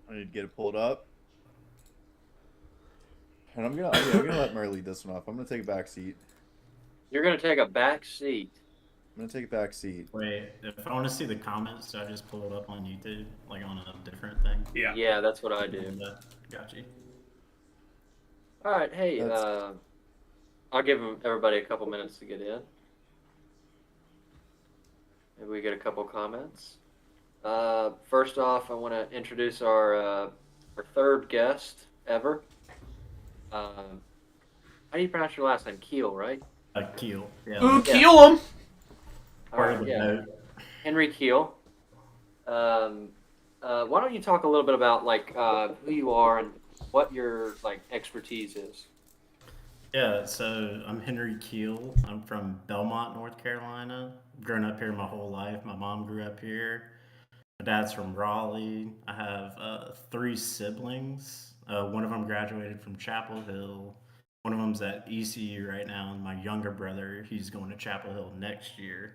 I need to get it pulled up. And I'm gonna let Murray lead this one off. I'm gonna take a back seat. You're gonna take a back seat. I'm gonna take a back seat. Wait, if I want to see the comments, do I just pull it up on YouTube, like on a different thing? Yeah. Yeah, that's what I do. Got you. All right, hey, That's- I'll give everybody a couple minutes to get in. Maybe we get a couple comments. First off, I want to introduce our third guest ever. How do you pronounce your last name? Keel, right? Keel. Yeah. Ooh, kill him! All Part right, of the yeah. note. Henry Keel. Why don't you talk a little bit about like who you are and what your like expertise is? Yeah, so I'm Henry Keel. I'm from Belmont, North Carolina. I've grown up here my whole life. My mom grew up here. My dad's from Raleigh. I have three siblings. One of them graduated from Chapel Hill. One of them's at ECU right now, and my younger brother, he's going to Chapel Hill next year.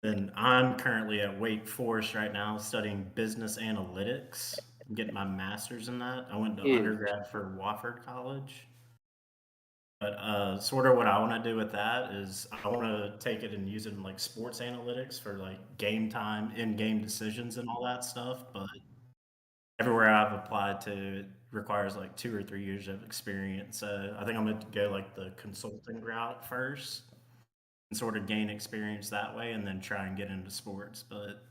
Then I'm currently at Wake Forest right now studying business analytics. I'm getting my master's in that. I went to Huge. undergrad for Wofford College. But sort of what I want to do with that is I want to take it and use it in like sports analytics for like game time, in-game decisions, and all that stuff. But everywhere I've applied to, it requires like 2 or 3 years of experience. So I think I'm going to go like the consulting route first and sort of gain experience that way, and then try and get into sports. But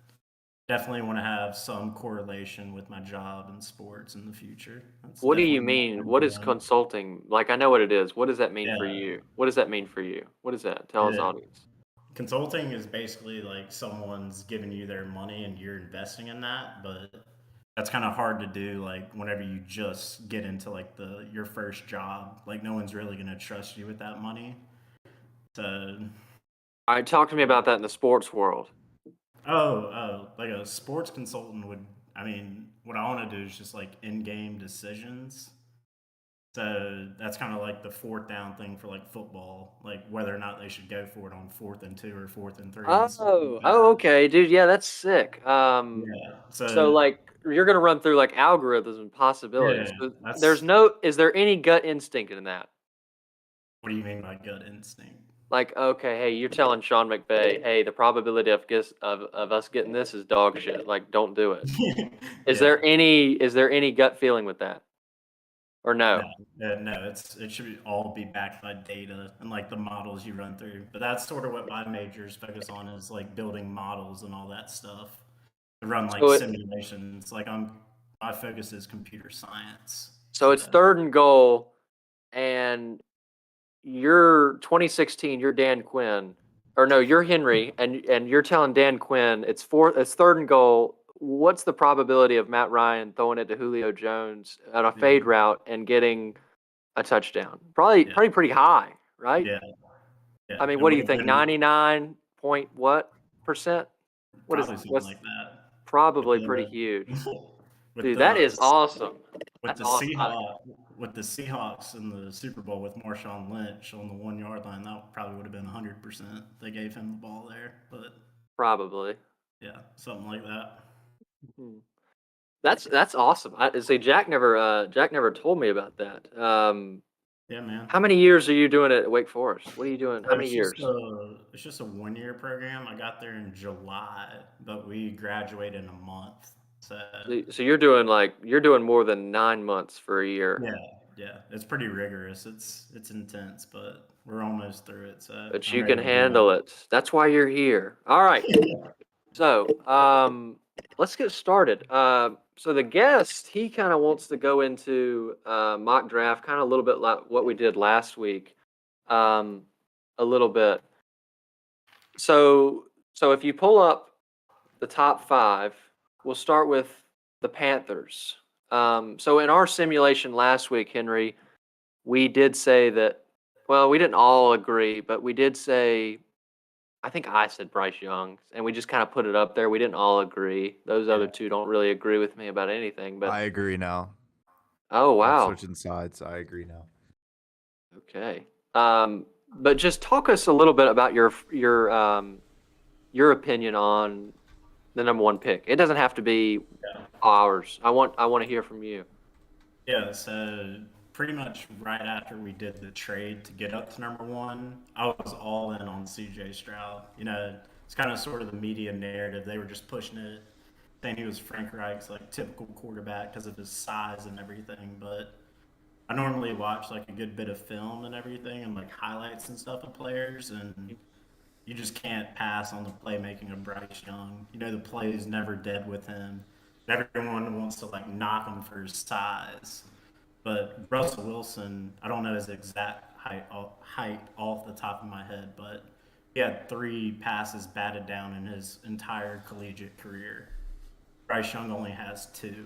definitely want to have some correlation with my job in sports in the future. That's What do you definitely mean? number What is one. consulting? Like, I know what it is. What does that mean for Yeah. you? What does that mean for you? What is that? Tell us, Yeah. audience. Consulting is basically like someone's giving you their money and you're investing in that, but that's kind of hard to do like whenever you just get into like your first job. Like no one's really going to trust you with that money. So All right, talk to me about that in the sports world. like a sports consultant would, I mean, what I want to do is just like in-game decisions. So that's kind of like the fourth down thing for like football, like whether or not they should go for it on 4th and 2 or 4th and 3. and stuff like that. Okay, dude. Yeah, that's sick. Yeah. So like you're gonna run through like algorithms and possibilities. Yeah, So that's is there any gut instinct in that? what do you mean by gut instinct? Like, okay, hey, you're telling Sean McVay, hey, the probability of us getting this is dog shit. Like, don't do it. Is Yeah. there any gut feeling with that? Or no? No, it should all be backed by data and like the models you run through. But that's sort of what my majors focus on is like building models and all that stuff. To run like So simulations. Like my focus is computer science. so it's third and goal, and you're 2016. You're Dan Quinn, or no, you're Henry, and you're telling Dan Quinn it's third and goal. What's the probability of Matt Ryan throwing it to Julio Jones on a fade route and getting a touchdown? Probably pretty high, right? Yeah. Yeah. I mean, It what do you would've think? been 99 point what percent? What is probably something what's like that. probably With pretty the- huge. with Dude, the that is awesome. with That's the awesome. with the Seahawks in the Super Bowl with Marshawn Lynch on the 1 yard line, that probably would have been 100%. They gave him the ball there, but Probably. yeah, something like that. Mhm. That's awesome. I see. Jack never told me about that. Yeah, man. How many years are you doing it at Wake Forest? What are you doing? How many years? It's just a 1 year program. I got there in July, but we graduate in a month. So So you're doing more than 9 months for a year. yeah, it's pretty rigorous. It's intense, but we're almost through it. So But I'm you ready can to do handle it. That's why you're here. All right. So, let's get started. So the guest, he kind of wants to go into mock draft, kind of a little bit like what we did last week, a little bit. So if you pull up the top five, we'll start with the Panthers. So in our simulation last week, Henry, we did say that. Well, we didn't all agree, but we did say I think I said Bryce Young, and we just kind of put it up there. We didn't all agree. Those other two don't really agree with me about anything. But I agree now. oh I'm wow, switching sides. I agree now. okay. But just talk us a little bit about your opinion on the number one pick? It doesn't have to be Yeah. ours. I want to hear from you. Yeah, so pretty much right after we did the trade to get up to number one, I was all in on CJ Stroud. It's kind of sort of the media narrative. They were just pushing it, saying he was Frank Reich's like typical quarterback because of his size and everything. But I normally watch like a good bit of film and everything and like highlights and stuff of players, and you just can't pass on the playmaking of Bryce Young. The play is never dead with him. Everyone wants to like knock him for his size. But Russell Wilson, I don't know his exact height off the top of my head, but he had 3 passes batted down in his entire collegiate career. Bryce Young only has 2.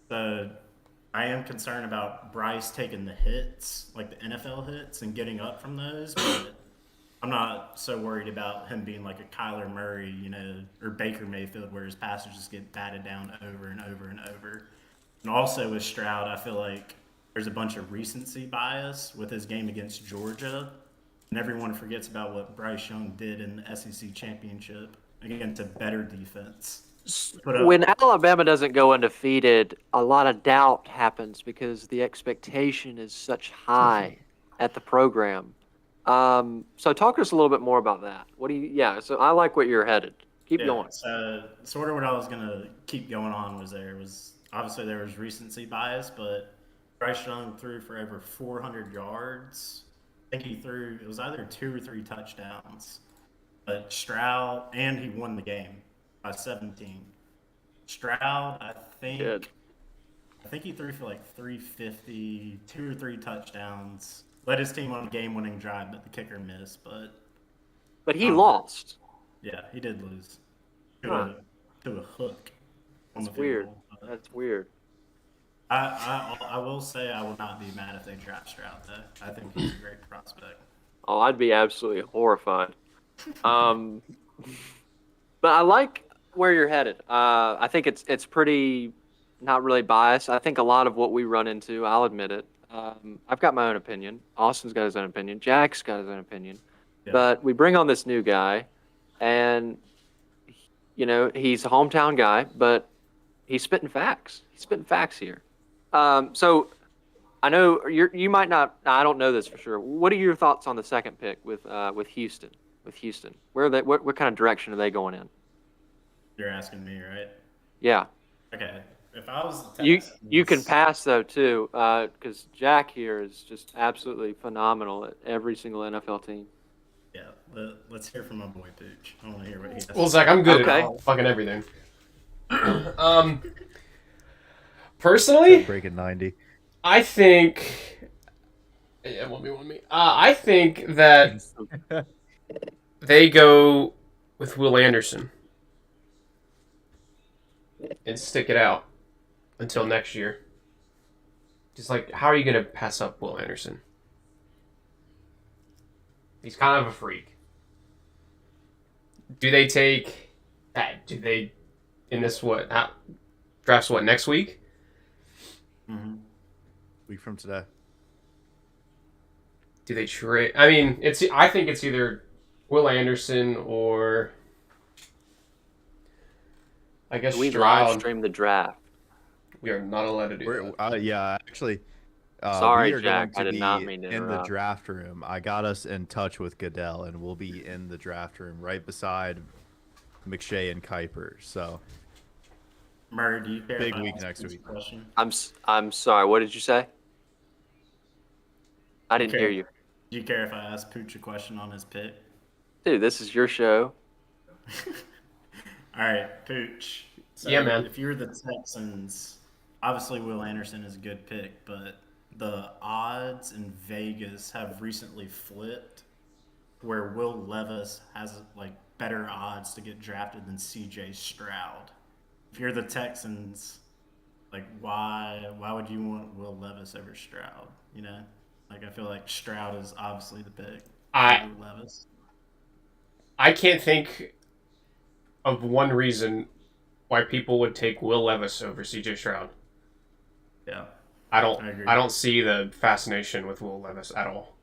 So I am concerned about Bryce taking the hits, like the NFL hits, and getting up from those, but I'm not so worried about him being like a Kyler Murray, or Baker Mayfield, where his passes just get batted down over and over and over. And also with Stroud, I feel like there's a bunch of recency bias with his game against Georgia, and everyone forgets about what Bryce Young did in the SEC championship against a better defense. Put up, When Alabama doesn't go undefeated, a lot of doubt happens because the expectation is such high at the program. So talk to us a little bit more about that. What do you? Yeah. So I like what you're headed. Keep yeah. going. So sort of what I was gonna keep going on was obviously there was recency bias, but Bryce Young threw for over 400 yards. I think he threw it was either 2 or 3 touchdowns. But Stroud, and he won the game by 17. Stroud, Good. I think he threw for like 350, 2 or 3 touchdowns. Led his team on a game-winning drive, but the kicker missed. But But he um, lost. yeah, he did lose to Huh. a hook on That's the field weird. goal. But That's weird. I will say I will not be mad if they draft Stroud though. I think he's a great prospect. Oh, I'd be absolutely horrified. Um, but I like where you're headed. I think it's pretty not really biased. I think a lot of what we run into, I'll admit it. I've got my own opinion. Austin's got his own opinion. Jack's got his own opinion. Yeah. But we bring on this new guy, and he's a hometown guy, but he's spitting facts. He's spitting facts here. So I know you might not. I don't know this for sure. What are your thoughts on the second pick with Houston? With Houston, where are they? What kind of direction are they going in? You're asking me, right? Yeah, Okay. If I was the you can Texans, pass though too, because Jack here is just absolutely phenomenal at every single NFL team. yeah, let's hear from my boy Pooch. I want to hear what he has. Well, Zach, I'm good Okay. at fucking everything. Said Personally, breaking 90. I think. Yeah, 1B. I think that they go with Will Anderson and stick it out until next year. Just like, how are you going to pass up Will Anderson? He's kind of a freak. Do they take that? Do they in this drafts next week? Mm-hmm. Week from today. Do they trade? I mean, I think it's either Will Anderson or I guess We live Stroud. stream the draft. We are not allowed to do that. Yeah, actually, Sorry, we are Jack, going I to did not be mean to in the interrupt. draft room. I got us in touch with Goodell, and we'll be in the draft room right beside McShay and Kuiper. So Murray, do you care? Big if I week ask next this week. Question? I'm sorry. What did you say? I didn't hear you, Do you care if I ask Pooch a question on his pick? dude. This is your show. All right, Pooch. So Yeah, man. If you're the Texans, obviously Will Anderson is a good pick, but the odds in Vegas have recently flipped, where Will Levis has like better odds to get drafted than C.J. Stroud. If you're the Texans, like why would you want Will Levis over Stroud? Like I feel like Stroud is obviously the pick over Levis. I can't think of one reason why people would take Will Levis over CJ Stroud. Yeah, I agree. don't see the fascination with Will Levis at all.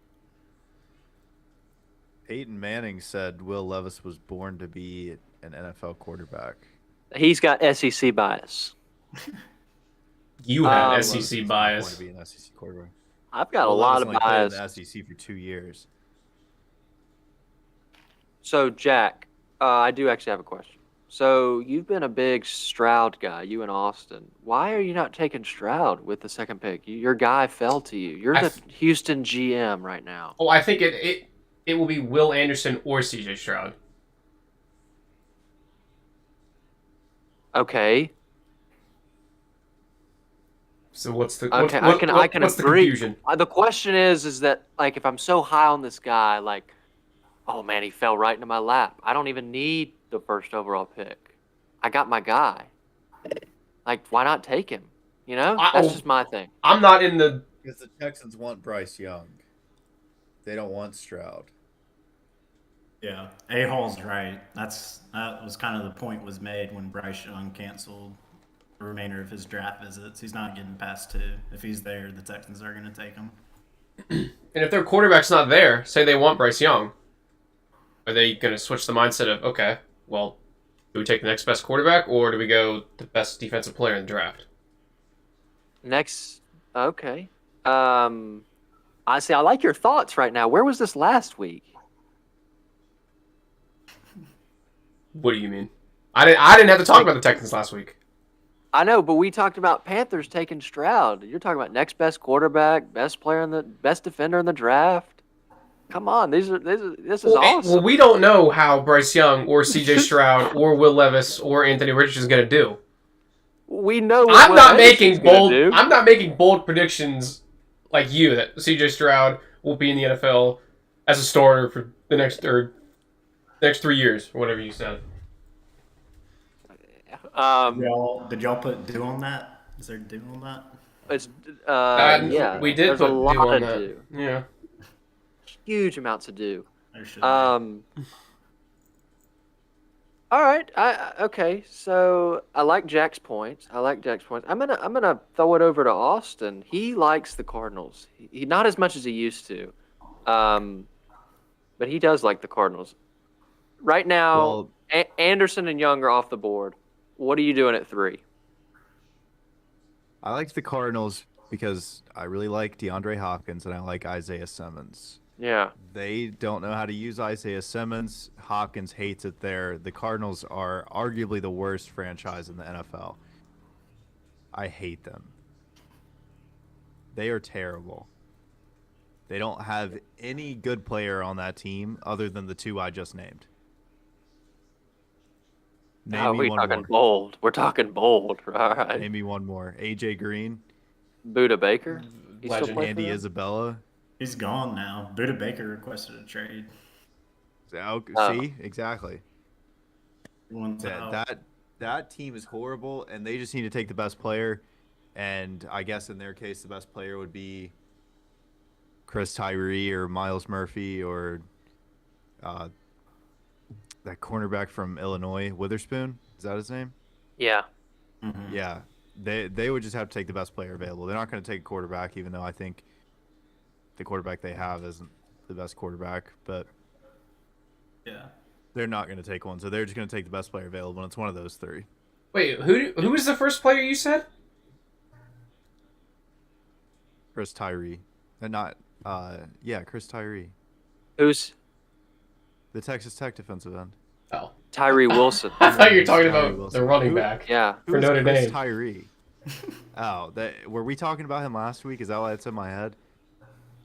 Peyton Manning said Will Levis was born to be an NFL quarterback. He's got SEC bias. You have Um, SEC It's not going bias. to be an SEC quarterback. I've got Will a lot Levis of only played in bias. the SEC for 2 years. So, Jack, I do actually have a question. So, you've been a big Stroud guy, you and Austin. Why are you not taking Stroud with the second pick? Your guy fell to you. You're the Houston GM right now. Oh, I think it will be Will Anderson or CJ Stroud. Okay. So what's the Okay, I can what's the agree. confusion? The question is that like if I'm so high on this guy, like, oh man, he fell right into my lap. I don't even need the first overall pick. I got my guy. Like, why not take him? You know, that's just my thing. I'm not in the. Because the Texans want Bryce Young. They don't want Stroud. Yeah, A-Hall's right. That was kind of the point was made when Bryce Young canceled the remainder of his draft visits. He's not getting past 2. If he's there, the Texans are going to take him. And if their quarterback's not there, say they want Bryce Young, are they going to switch the mindset of, okay, well, do we take the next best quarterback or do we go the best defensive player in the draft? Next, okay. I see. I like your thoughts right now. Where was this last week? What do you mean? I didn't have to talk about the Texans last week. I know, but we talked about Panthers taking Stroud. You're talking about next best quarterback, best defender in the draft. Come on, this is awesome. Well, we don't know how Bryce Young or C.J. Stroud or Will Levis or Anthony Richardson is going to do. We know. I'm not making bold predictions like you that C.J. Stroud will be in the NFL as a starter for the next 3 years or whatever you said. Did y'all put due on that? Is there due on that? It's Yeah, we did There's put a lot due on to that. do. Yeah. Huge amounts to do. There should All right. Okay. So I like Jack's points. I'm gonna throw it over to Austin. He likes the Cardinals. He not as much as he used to, but he does like the Cardinals. Right now, Well, Anderson and Young are off the board. What are you doing at 3? I like the Cardinals because I really like DeAndre Hopkins and I like Isaiah Simmons. Yeah. They don't know how to use Isaiah Simmons. Hopkins hates it there. The Cardinals are arguably the worst franchise in the NFL. I hate them. They are terrible. They don't have any good player on that team other than the 2 I just named. Name me We're one talking more. bold. We're talking bold. All right. Name me one more. AJ Green, Buda Baker. He still Legend. play for Andy them? Isabella. He's gone now. Buda Baker requested a trade. See, exactly. He wants out. That team is horrible, and they just need to take the best player. And I guess in their case, the best player would be Chris Tyree or Miles Murphy or that cornerback from Illinois, Witherspoon. Is that his name? Yeah. Mhm. Yeah. They would just have to take the best player available. They're not going to take a quarterback, even though I think the quarterback they have isn't the best quarterback. But Yeah. they're not going to take one, so they're just going to take the best player available, and it's one of those 3. Wait, who was the first player you said? Chris Tyree. Chris Tyree. Who's The Texas Tech defensive end. Oh. Tyree Wilson? I thought you were talking Tyree about Wilson. the running Who- back. Yeah. For Who's Notre Chris Dame. Tyree. Were we talking about him last week? Is that why it's in my head?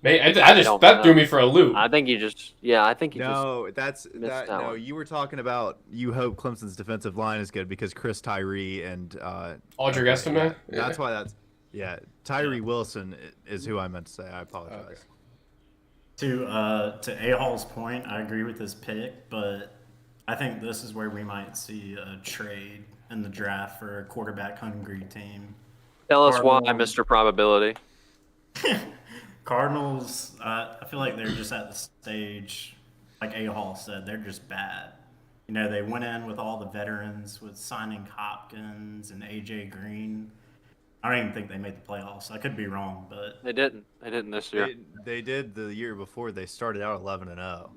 That threw me for a loop. I think you just. Yeah, I think you just. No, that's missed that. that No, one. you were talking about you hope Clemson's defensive line is good because Chris Tyree and Audric Estime? yeah, Yeah. that's why that's Tyree Wilson is who I meant to say. I apologize. Okay. To A-Hall's point, I agree with his pick, but I think this is where we might see a trade in the draft for a quarterback-hungry team. Tell us why, Cardinals- Mr. Probability. Cardinals, I feel like they're just at the stage, like A-Hall said, they're just bad. You know, they went in with all the veterans, with signing Hopkins and AJ Green. I don't even think they made the playoffs. I could be wrong, but They didn't. They didn't this year. They did the year before. They started out 11-0.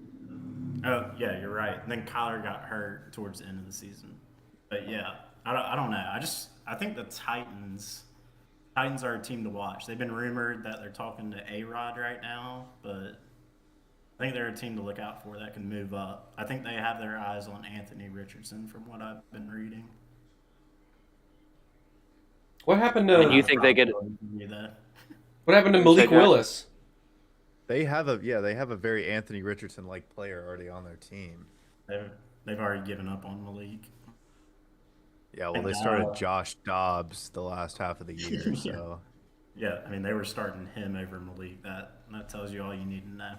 Oh, yeah, you're right. And then Kyler got hurt towards the end of the season. But yeah, I don't know. I think the Titans are a team to watch. They've been rumored that they're talking to A-Rod right now, but I think they're a team to look out for that can move up. I think they have their eyes on Anthony Richardson from what I've been reading. What happened And you to think they get? what happened to What'd you say, Malik Jack? Willis? They have a very Anthony Richardson like player already on their team. They've already given up on Malik. Yeah, well, they started Josh Dobbs the last half of the year, Yeah. so Yeah, I mean they were starting him over Malik. That tells you all you need to know.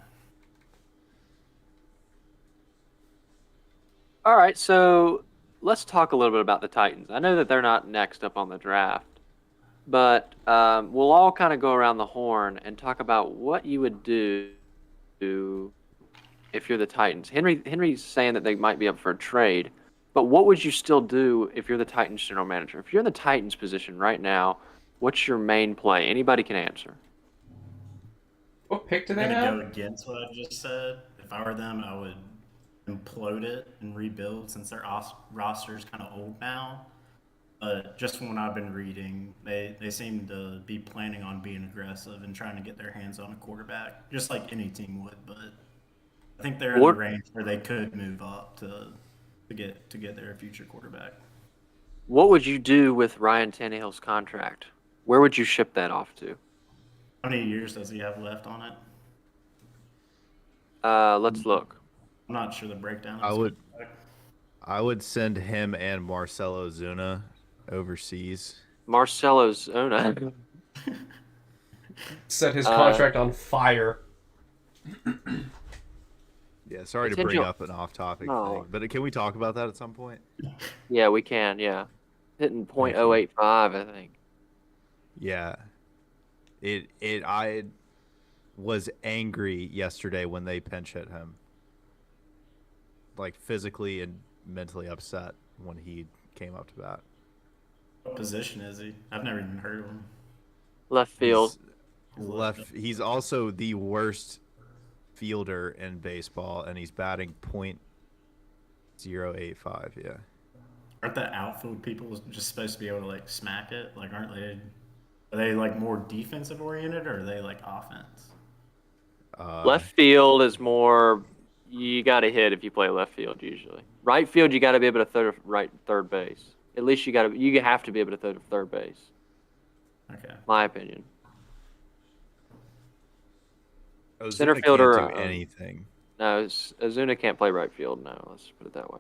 All right, so let's talk a little bit about the Titans. I know that they're not next up on the draft, but we'll all kind of go around the horn and talk about what you would do if you're the Titans. Henry's saying that they might be up for a trade, but what would you still do if you're the Titans general manager? If you're in the Titans position right now, what's your main play? Anybody can answer. What pick do I'm they gonna have? go against what I just said. If I were them, I would implode it and rebuild since their roster is kind of old now. But just from what I've been reading, they seem to be planning on being aggressive and trying to get their hands on a quarterback, just like any team would. But I think they're in the range where they could move up to get their future quarterback. What would you do with Ryan Tannehill's contract? Where would you ship that off to? How many years does he have left on it? Let's look. I'm not sure the breakdown. I would send him and Marcelo Zuna overseas. Marcelo Zona. Set his contract on fire. Yeah, sorry to bring up an off-topic thing, but can we talk about that at some point? Yeah, we can. Yeah, hitting .085, I think. Yeah, I was angry yesterday when they pinch hit him, like physically and mentally upset when he came up to bat. What position is he? I've never even heard of him. Left field. He's also the worst fielder in baseball, and he's batting .085. Yeah. Aren't the outfield people just supposed to be able to like smack it? Like, aren't they? Are they like more defensive oriented, or are they like offense? Left field is more. You got to hit if you play left field usually. Right field, you got to be able to third base. At least you have to be able to throw to third base. Okay. My opinion. Center fielder can't do anything. No, Ozuna can't play right field. No, let's put it that way.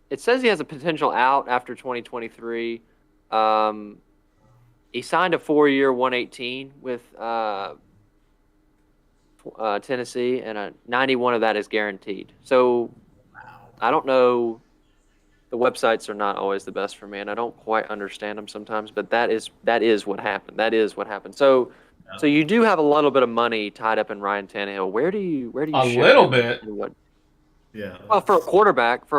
It says he has a potential out after 2023. He signed a 4-year, 118 with Tennessee, and 91 of that is guaranteed. So I don't know. The websites are not always the best for me, and I don't quite understand them sometimes. But that is what happened. That is what happened. So you do have a little bit of money tied up in Ryan Tannehill. Where do you a ship little him? bit? What? Yeah. Well, for a quarterback.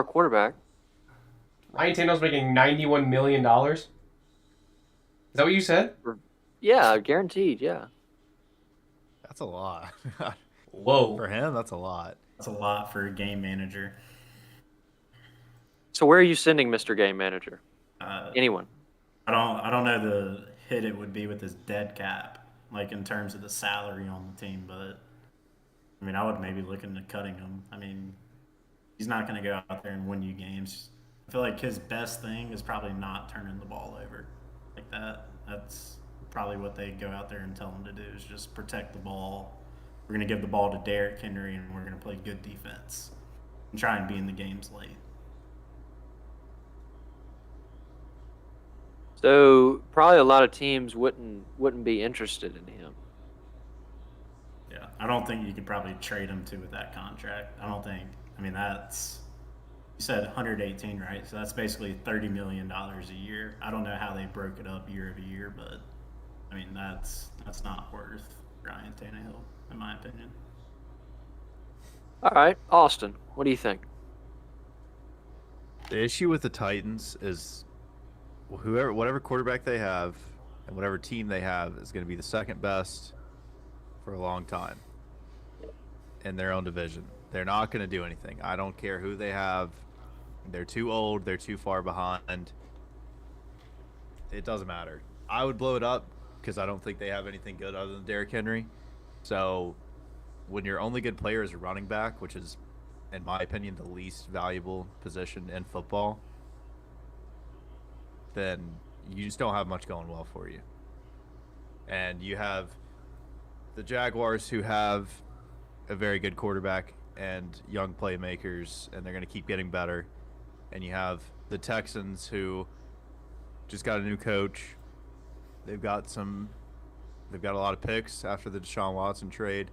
Ryan Tannehill's making $91 million. Is that what you said? Yeah, guaranteed. Yeah. That's a lot. Whoa. For him, that's a lot. That's a lot for a game manager. So where are you sending Mr. Game Manager? Anyone? I don't know the hit it would be with his dead cap, like in terms of the salary on the team, but I mean, I would maybe look into cutting him. I mean, he's not going to go out there and win you games. I feel like his best thing is probably not turning the ball over like that. That's probably what they go out there and tell him to do is just protect the ball. We're going to give the ball to Derrick Henry, and we're going to play good defense and try and be in the games late. So probably a lot of teams wouldn't be interested in him. Yeah, I don't think you could probably trade him with that contract. I don't think. I mean, that's you said 118, right? So that's basically $30 million a year. I don't know how they broke it up year over year, but I mean that's not worth Ryan Tannehill, in my opinion. All right, Austin, what do you think? The issue with the Titans is whatever quarterback they have and whatever team they have is going to be the second best for a long time in their own division. They're not going to do anything. I don't care who they have. They're too old. They're too far behind. It doesn't matter. I would blow it up because I don't think they have anything good other than Derrick Henry. So when your only good player is a running back, which is, in my opinion, the least valuable position in football, then you just don't have much going well for you. And you have the Jaguars, who have a very good quarterback and young playmakers, and they're going to keep getting better. And you have the Texans, who just got a new coach. They've got a lot of picks after the Deshaun Watson trade.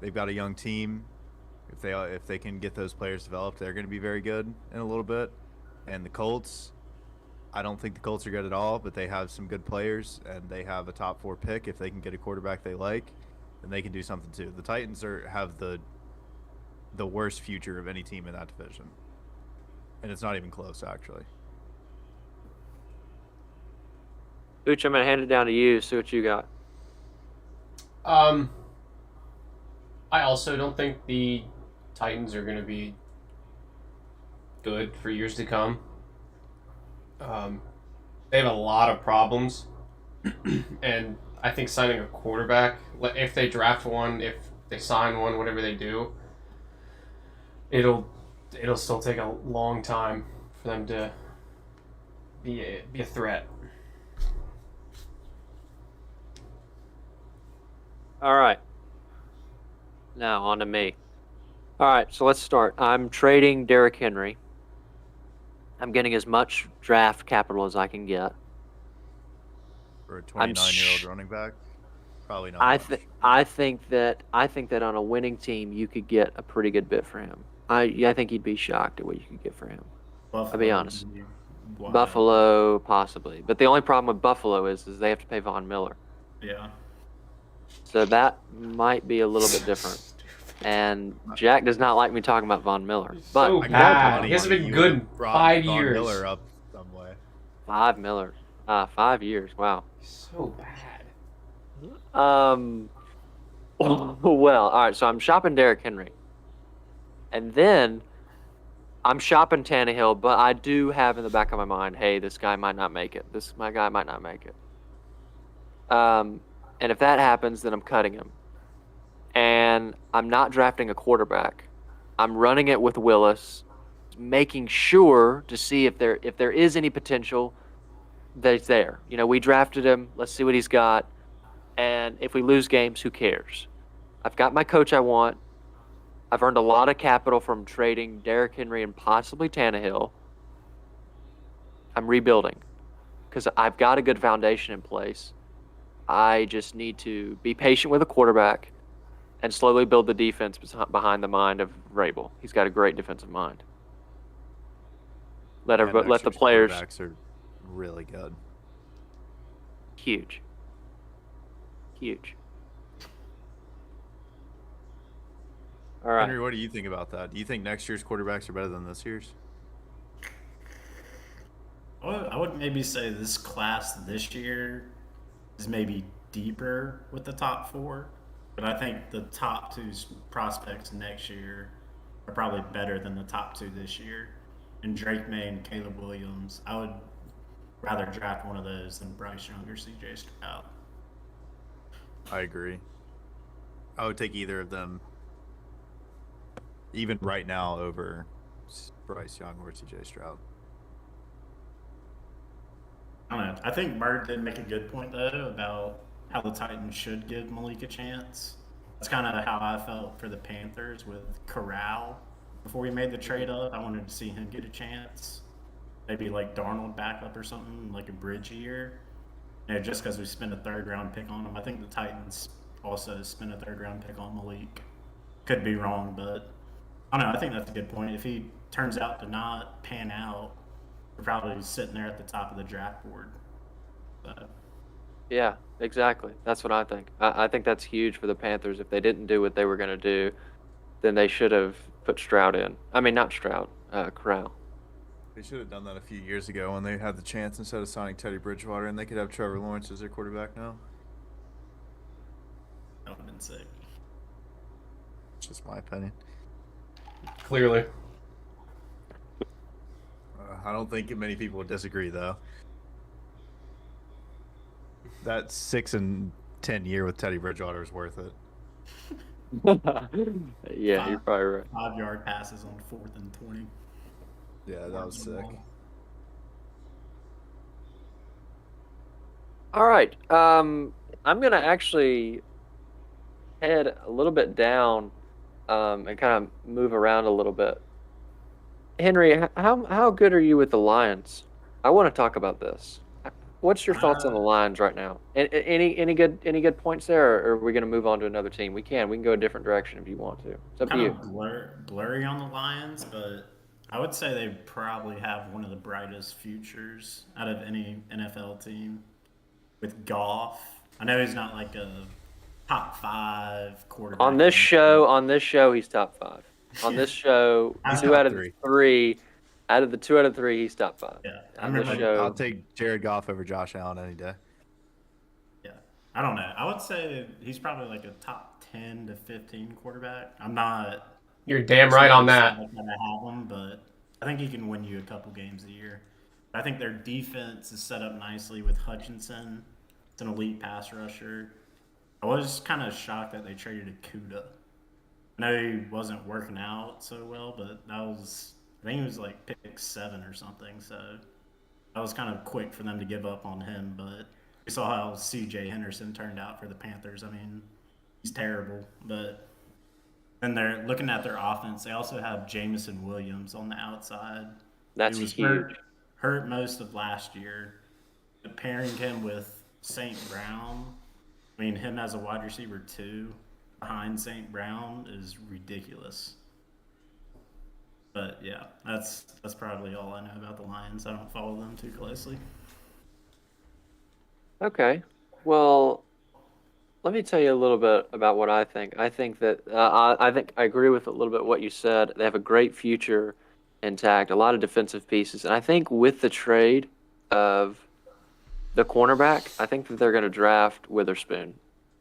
They've got a young team. If they can get those players developed, they're going to be very good in a little bit. And the Colts, I don't think the Colts are good at all, but they have some good players, and they have a top 4 pick. If they can get a quarterback they like, then they can do something too. The Titans have the worst future of any team in that division, and it's not even close, actually. Booch, I'm going to hand it down to you. See what you got. I also don't think the Titans are going to be good for years to come. They have a lot of problems, and I think signing a quarterback, if they draft one, if they sign one, whatever they do, it'll still take a long time for them to be a threat. All right. Now on to me. All right, so let's start. I'm trading Derrick Henry. I'm getting as much draft capital as I can get. For a 29-year-old running back, probably not. I think that on a winning team you could get a pretty good bit for him. I think you'd be shocked at what you could get for him. Buffalo, I'll be honest. Wild. Buffalo, possibly, but the only problem with Buffalo is they have to pay Von Miller. Yeah. So that might be a little bit different. And Jack does not like me talking about Von Miller. But So I got bad. money He hasn't on been you good and in brought 5 Von years. Miller up some way. 5 years. Wow. So bad. Well, all right. So I'm shopping Derrick Henry, and then I'm shopping Tannehill. But I do have in the back of my mind, hey, this guy might not make it. My guy might not make it. And if that happens, then I'm cutting him. And I'm not drafting a quarterback. I'm running it with Willis, making sure to see if there is any potential that it's there. You know, we drafted him. Let's see what he's got. And if we lose games, who cares? I've got my coach I want. I've earned a lot of capital from trading Derrick Henry and possibly Tannehill. I'm rebuilding because I've got a good foundation in place. I just need to be patient with a quarterback and slowly build the defense behind the mind of Vrabel. He's got a great defensive mind. Let the players. Quarterbacks are really good. Huge. All right. Henry, what do you think about that? Do you think next year's quarterbacks are better than this year's? I would maybe say this class this year is maybe deeper with the top 4, but I think the top 2 prospects next year are probably better than the top 2 this year. And Drake May and Caleb Williams, I would rather draft one of those than Bryce Young or CJ Stroud. I agree. I would take either of them, even right now, over Bryce Young or CJ Stroud. I don't know. I think Murd did make a good point, though, about how the Titans should give Malik a chance. That's kind of how I felt for the Panthers with Corral. Before we made the trade up, I wanted to see him get a chance. Maybe like Darnold backup or something, like a bridge year. You know, just because we spent a 3rd-round pick on him. I think the Titans also spent a 3rd-round pick on Malik. Could be wrong, but I don't know. I think that's a good point. If he turns out to not pan out, we're probably sitting there at the top of the draft board. So. Yeah, exactly. That's what I think. I think that's huge for the Panthers. If they didn't do what they were going to do, then they should have put Stroud in. I mean, not Stroud, Corral. They should have done that a few years ago when they had the chance instead of signing Teddy Bridgewater, and they could have Trevor Lawrence as their quarterback now. That would have been sick. It's just my opinion. Clearly. I don't think many people would disagree, though. That 6-10 year with Teddy Bridgewater is worth it. Yeah, you're probably right. 5-yard passes on 4th and 20. Yeah, that was sick. All right. I'm gonna actually head a little bit down, and kind of move around a little bit. Henry, how good are you with the Lions? I want to talk about this. What's your thoughts on the Lions right now? Any good points there, or are we gonna move on to another team? We can go a different direction if you want to. It's up to Kind you. of blurry on the Lions, but I would say they probably have one of the brightest futures out of any NFL team. With Goff, I know he's not like a top 5 quarterback. On this show, he's top 5. On this show, He's two top out of 3. 3. Out of the 2 out of 3, he's top 5. Yeah, I On this remember. show, I'll take Jared Goff over Josh Allen any day. Yeah, I don't know. I would say he's probably like a top 10 to 15 quarterback. I'm not. You're damn right on that. Like I have him, but I think he can win you a couple games a year. I think their defense is set up nicely with Hutchinson. It's an elite pass rusher. I was kind of shocked that they traded Akuda. I know he wasn't working out so well, but I think it was like pick 7 or something. So that was kind of quick for them to give up on him. But we saw how C.J. Henderson turned out for the Panthers. I mean, he's terrible. But then they're looking at their offense. They also have Jamison Williams on the outside. that's He was huge. hurt most of last year. But pairing him with St. Brown, I mean, him as a wide receiver 2 behind St. Brown is ridiculous. But yeah, that's probably all I know about the Lions. I don't follow them too closely. Okay. Well, let me tell you a little bit about what I think. I think that I think I agree with a little bit what you said. They have a great future intact, a lot of defensive pieces, and I think with the trade of the cornerback, I think that they're going to draft Witherspoon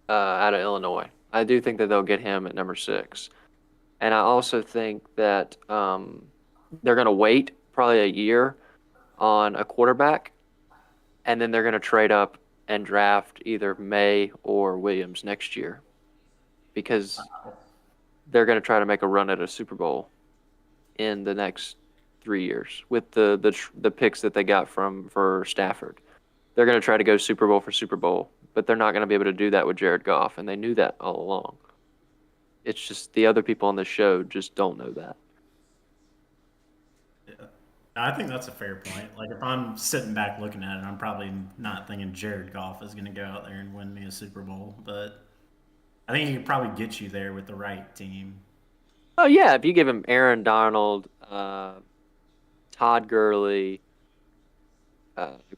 out of Illinois. I do think that they'll get him at number 6, and I also think that they're going to wait probably a year on a quarterback, and then they're going to trade up and draft either May or Williams next year, because they're going to try to make a run at a Super Bowl in the next 3 years with the picks that they got for Stafford. They're going to try to go Super Bowl for Super Bowl, but they're not going to be able to do that with Jared Goff, and they knew that all along. It's just the other people on the show just don't know that. Yeah. I think that's a fair point. Like, if I'm sitting back looking at it, I'm probably not thinking Jared Goff is going to go out there and win me a Super Bowl. But I think he could probably get you there with the right team. Oh yeah, if you give him Aaron Donald, Todd Gurley,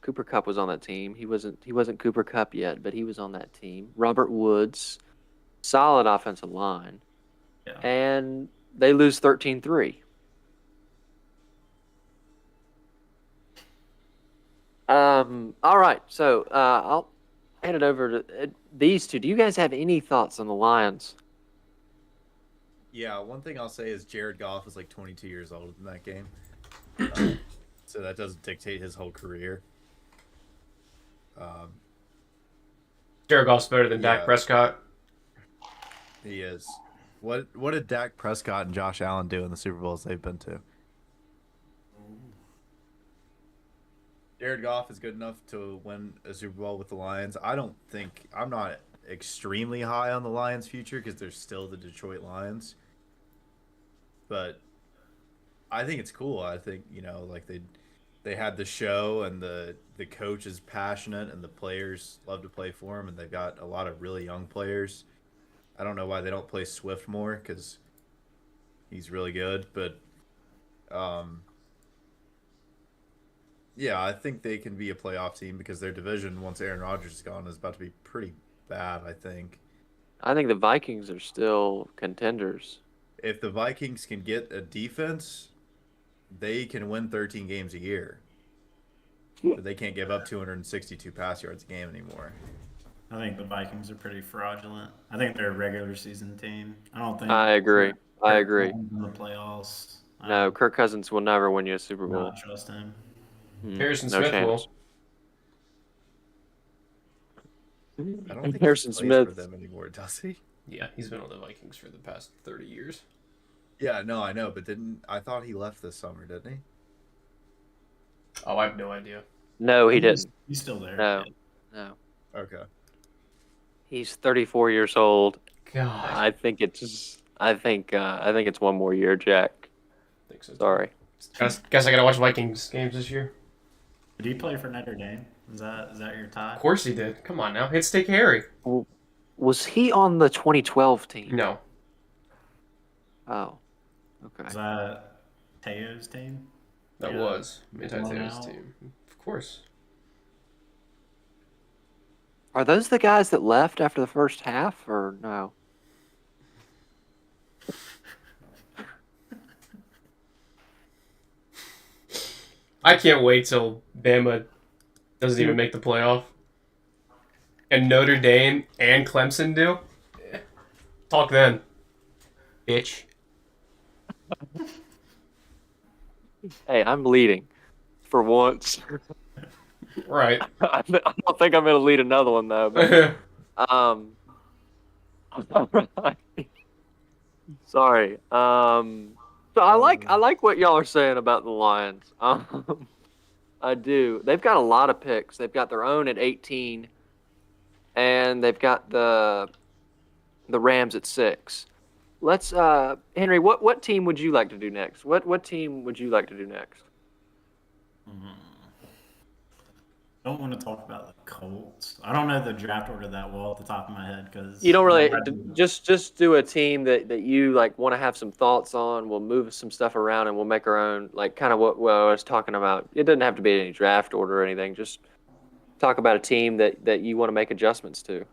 Cooper Kupp was on that team. He wasn't Cooper Kupp yet, but he was on that team. Robert Woods, solid offensive line, Yeah. and they lose 13-3. All right, so I'll hand it over to these two. Do you guys have any thoughts on the Lions? Yeah, one thing I'll say is Jared Goff is like 22 years old in that game. So that doesn't dictate his whole career. Jared Goff's better than Yeah. Dak Prescott. He is. What did Dak Prescott and Josh Allen do in the Super Bowls they've been to? Jared Goff is good enough to win a Super Bowl with the Lions. I'm not extremely high on the Lions' future because they're still the Detroit Lions. But I think it's cool. I think, like they had the show, and the coach is passionate, and the players love to play for him, and they've got a lot of really young players. I don't know why they don't play Swift more, because he's really good. But yeah, I think they can be a playoff team because their division, once Aaron Rodgers is gone, is about to be pretty bad, I think. I think the Vikings are still contenders. If the Vikings can get a defense, they can win 13 games a year. But they can't give up 262 pass yards a game anymore. I think the Vikings are pretty fraudulent. I think they're a regular season team. I don't think I agree. I Kirk agree. Cousins in the playoffs. No, Kirk Cousins will never win you a Super I do Bowl. not trust him. Harrison No Smith chance. I don't think Harrison he plays for Smith. them anymore, does he? Yeah, he's been on the Vikings for the past 30 years. Yeah, no, I know, but I thought he left this summer, didn't he? Oh, I have no idea. No, he didn't. He's still there. No, yeah. no. Okay. He's 34 years old. God. I think it's one more year, Jack. I think so. Sorry. Guess I gotta watch Vikings games this year. Did he play for Notre Dame? Is that your tie? Of course he did. Come on now. Hit Stick Harry. Was he on the 2012 team? No. Oh, okay. Is that Teo's team? That Yeah. was Minty Blown Taylor's out. team. Of course. Are those the guys that left after the first half, or no? I can't wait till Bama doesn't even make the playoff. And Notre Dame and Clemson do. Talk then. Bitch. Hey, I'm leading for once. Right. I don't think I'm going to lead another one though. But, sorry. So I like what y'all are saying about the Lions. I do. They've got a lot of picks. They've got their own at 18, and they've got the Rams at 6. Let's Henry, what team would you like to do next? What team would you like to do next? I don't want to talk about the Colts. I don't know the draft order that well at the top of my head because You don't really just do a team that you like want to have some thoughts on. We'll move some stuff around and we'll make our own, like kind of what I was talking about. It doesn't have to be any draft order or anything. Just talk about a team that you want to make adjustments to.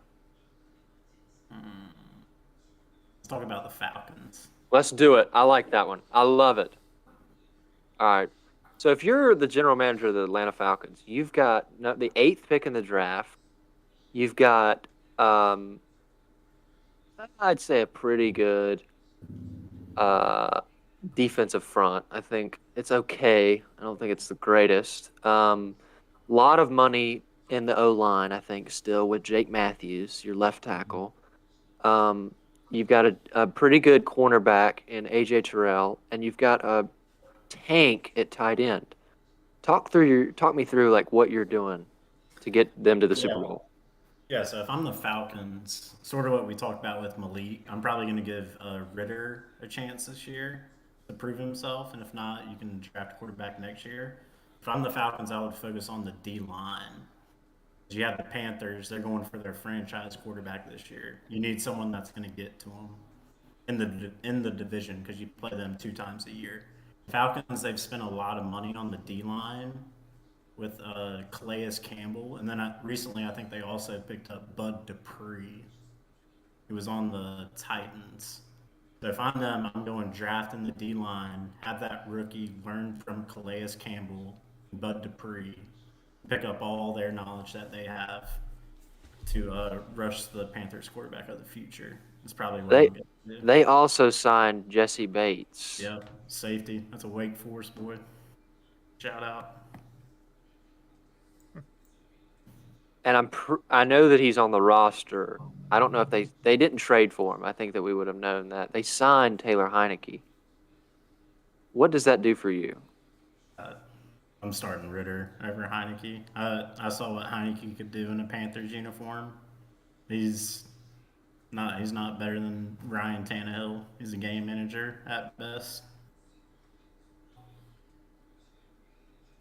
Let's talk about the Falcons. Let's do it. I like that one. I love it. All right. So if you're the general manager of the Atlanta Falcons, you've got the 8th pick in the draft. You've got, I'd say, a pretty good defensive front. I think it's okay. I don't think it's the greatest. Lot of money in the O-line, I think, still with Jake Matthews, your left tackle. You've got a pretty good cornerback in A.J. Terrell, and you've got a tank at tight end. Talk me through like what you're doing to get them to the Super Bowl. Yeah, so if I'm the Falcons, sort of what we talked about with Malik, I'm probably going to give Ritter a chance this year to prove himself, and if not, you can draft a quarterback next year. If I'm the Falcons, I would focus on the D-line. You have the Panthers; they're going for their franchise quarterback this year. You need someone that's going to get to them in the division because you play them 2 times a year. Falcons, they've spent a lot of money on the D-line with Calais Campbell. And then recently, I think they also picked up Bud Dupree, who was on the Titans. So if I'm them, I'm going draft in the D-line, have that rookie learn from Calais Campbell, Bud Dupree, pick up all their knowledge that they have to rush the Panthers quarterback of the future. That's probably what I'm going to do. They also signed Jesse Bates. Yep, safety. That's a Wake Forest boy. Shout out. And I know that he's on the roster. I don't know if they didn't trade for him. I think that we would have known that. They signed Taylor Heineke. What does that do for you? I'm starting Ritter over Heineke. I saw what Heineke could do in a Panthers uniform. He's not better than Ryan Tannehill. He's a game manager at best.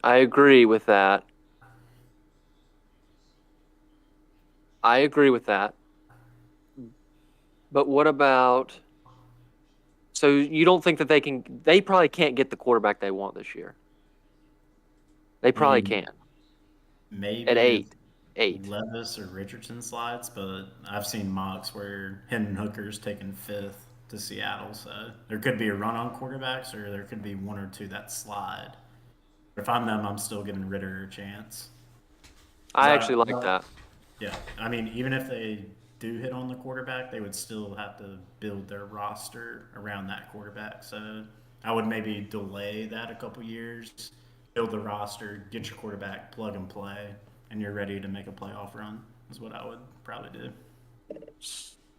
I agree with that. But what about? So you don't think that they probably can't get the quarterback they want this year. They probably can. Maybe At 8. Levis or Richardson slides, but I've seen mocks where Hendon Hooker's taken 5th to Seattle, so there could be a run on quarterbacks or there could be 1 or 2 that slide. But if I'm them, I'm still giving Ritter a chance. I actually like that. Yeah, I mean, even if they do hit on the quarterback, they would still have to build their roster around that quarterback. So I would maybe delay that a couple years, build the roster, get your quarterback, plug and play, and you're ready to make a playoff run. Is what I would probably do.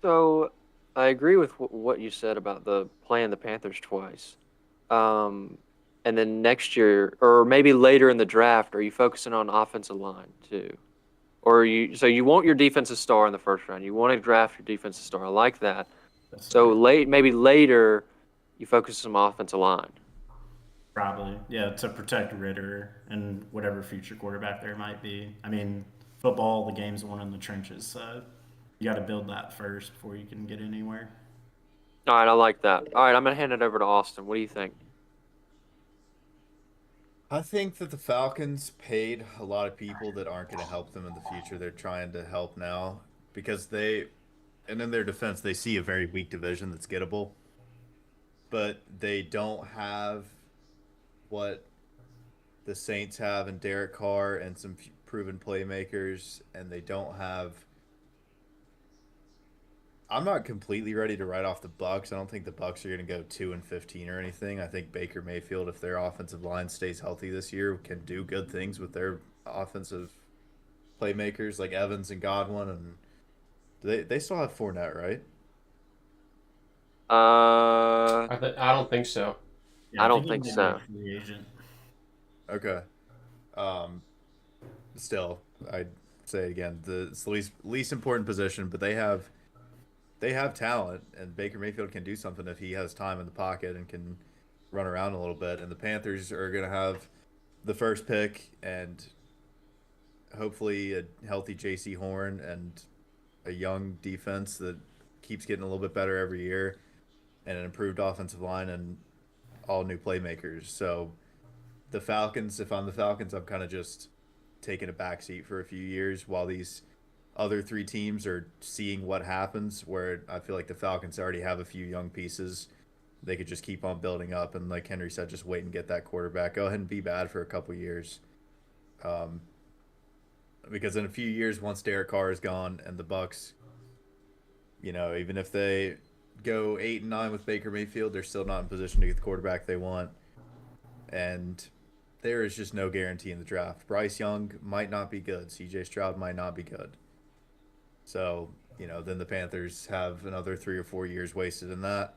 So I agree with what you said about the playing the Panthers twice. Um, and then next year, or maybe later in the draft, are you focusing on offensive line too? Or you want your defensive star in the first round. You want to draft your defensive star. I like that. Yes, So sir. maybe later, you focus some offensive line. Probably, yeah, to protect Ritter and whatever future quarterback there might be. I mean, football, the game's won in the trenches, so you got to build that first before you can get anywhere. All right, I like that. All right, I'm gonna hand it over to Austin. What do you think? I think that the Falcons paid a lot of people that aren't going to help them in the future. They're trying to help now because and in their defense, they see a very weak division that's gettable, but they don't have what the Saints have in Derek Carr and some proven playmakers, and they don't have. I'm not completely ready to write off the Bucks. I don't think the Bucks are going to go 2-15 or anything. I think Baker Mayfield, if their offensive line stays healthy this year, can do good things with their offensive playmakers like Evans and Godwin, and they still have Fournette, right? Uh, I don't think so. Yeah, I I think don't he think might be a so. free agent. Okay. Um, Still, I'd say it again, it's the least important position, but they have talent, and Baker Mayfield can do something if he has time in the pocket and can run around a little bit. And the Panthers are going to have the first pick and hopefully a healthy J.C. Horn and a young defense that keeps getting a little bit better every year, and an improved offensive line and all new playmakers. So the Falcons, if I'm the Falcons, I'm kind of just taking a backseat for a few years while these other three teams are seeing what happens. Where I feel like the Falcons already have a few young pieces. They could just keep on building up, and like Henry said, just wait and get that quarterback. Go ahead and be bad for a couple years, um, because in a few years, once Derek Carr is gone and the Bucks, even if they go 8-9 with Baker Mayfield, they're still not in position to get the quarterback they want, and there is just no guarantee in the draft. Bryce Young might not be good. C.J. Stroud might not be good. So, then the Panthers have another 3 or 4 years wasted in that.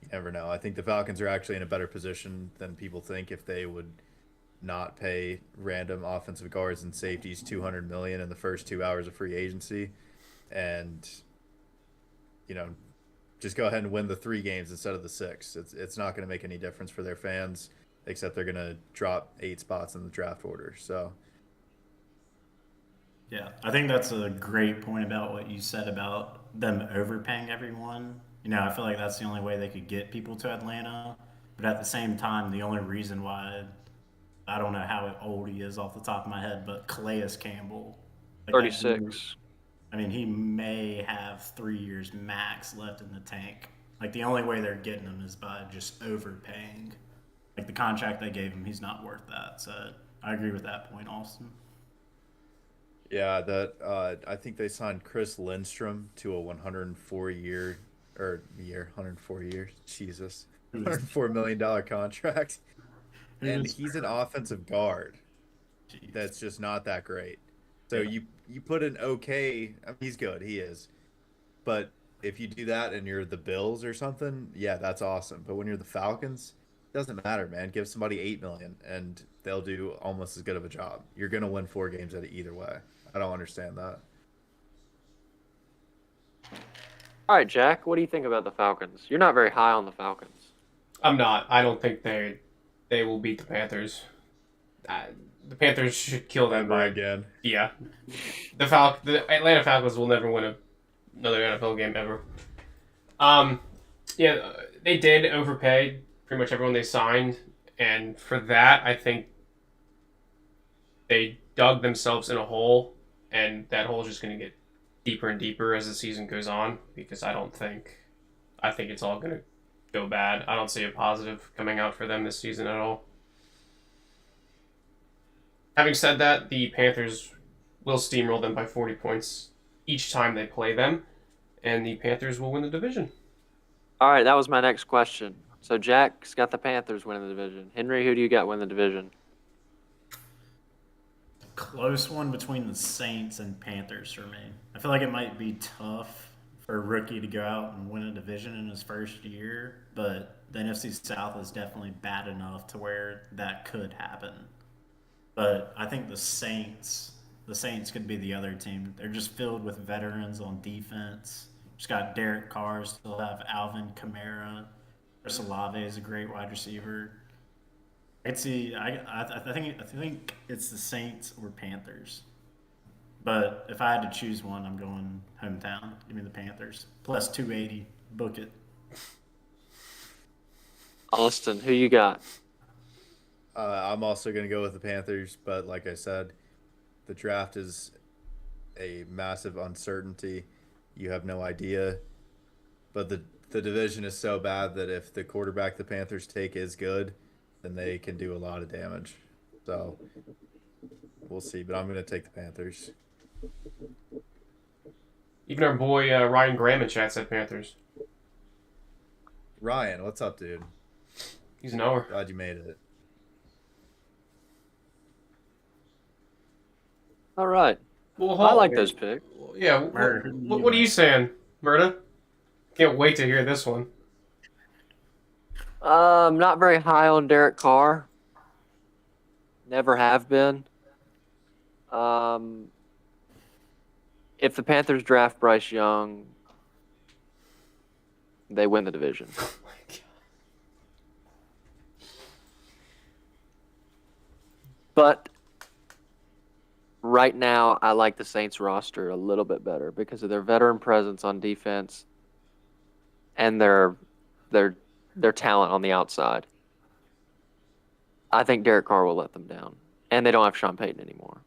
You never know. I think the Falcons are actually in a better position than people think if they would not pay random offensive guards and safeties 200 million in the first 2 hours of free agency, and you know just go ahead and win the 3 games instead of the 6. It's not going to make any difference for their fans, except they're going to drop 8 spots in the draft order. So Yeah, I think that's a great point about what you said about them overpaying everyone. I feel like that's the only way they could get people to Atlanta. But at the same time, the only reason why I don't know how old he is off the top of my head, but Calais Campbell, like that dude, 36. I mean, he may have 3 years max left in the tank. Like the only way they're getting him is by just overpaying. Like the contract they gave him, he's not worth that. So I agree with that point, Austin. yeah, that I think they signed Chris Lindstrom to a 104 year, 104 years, Jesus, Who's $104 million contract, and who's he's an offensive guard Jeez. that's just not that great. So Yeah. you put an okay, I mean, he's good, he is. But if you do that and you're the Bills or something, yeah, that's awesome. But when you're the Falcons, it doesn't matter, man. Give somebody 8 million and they'll do almost as good of a job. You're gonna win 4 games at it either way. I don't understand that. All right, Jack. What do you think about the Falcons? You're not very high on the Falcons. I'm not. I don't think they will beat the Panthers. Uh, the Panthers should kill them Am I by again? yeah. The Atlanta Falcons will never win another NFL game ever. Yeah, they did overpay pretty much everyone they signed, and for that, I think they dug themselves in a hole, and that hole is just going to get deeper and deeper as the season goes on. Because I think it's all going to go bad. I don't see a positive coming out for them this season at all. Having said that, the Panthers will steamroll them by 40 points each time they play them, and the Panthers will win the division. All right, that was my next question. So Jack's got the Panthers winning the division. Henry, who do you got winning the division? Close one between the Saints and Panthers for me. I feel like it might be tough for a rookie to go out and win a division in his first year, but the NFC South is definitely bad enough to where that could happen. But I think the Saints could be the other team. They're just filled with veterans on defense. Just got Derek Carr, still have Alvin Kamara. Chris Olave is a great wide receiver. I'd see. I think it's the Saints or Panthers. But if I had to choose one, I'm going hometown. Give me the Panthers. Plus 280. Book it. Austin, who you got? I'm also going to go with the Panthers, but like I said, the draft is a massive uncertainty. You have no idea. But the division is so bad that if the quarterback the Panthers take is good, then they can do a lot of damage. So we'll see. But I'm going to take the Panthers. Even our boy Ryan Graham in chat said Panthers. Ryan, what's up, dude? He's an hour. Glad you made it. All right. Well, I like those picks. Yeah. What are you saying, Murda? Can't wait to hear this one. Not very high on Derek Carr. Never have been. If the Panthers draft Bryce Young, they win the division. Oh my God. But right now, I like the Saints roster a little bit better because of their veteran presence on defense and their talent on the outside. I think Derek Carr will let them down, and they don't have Sean Payton anymore.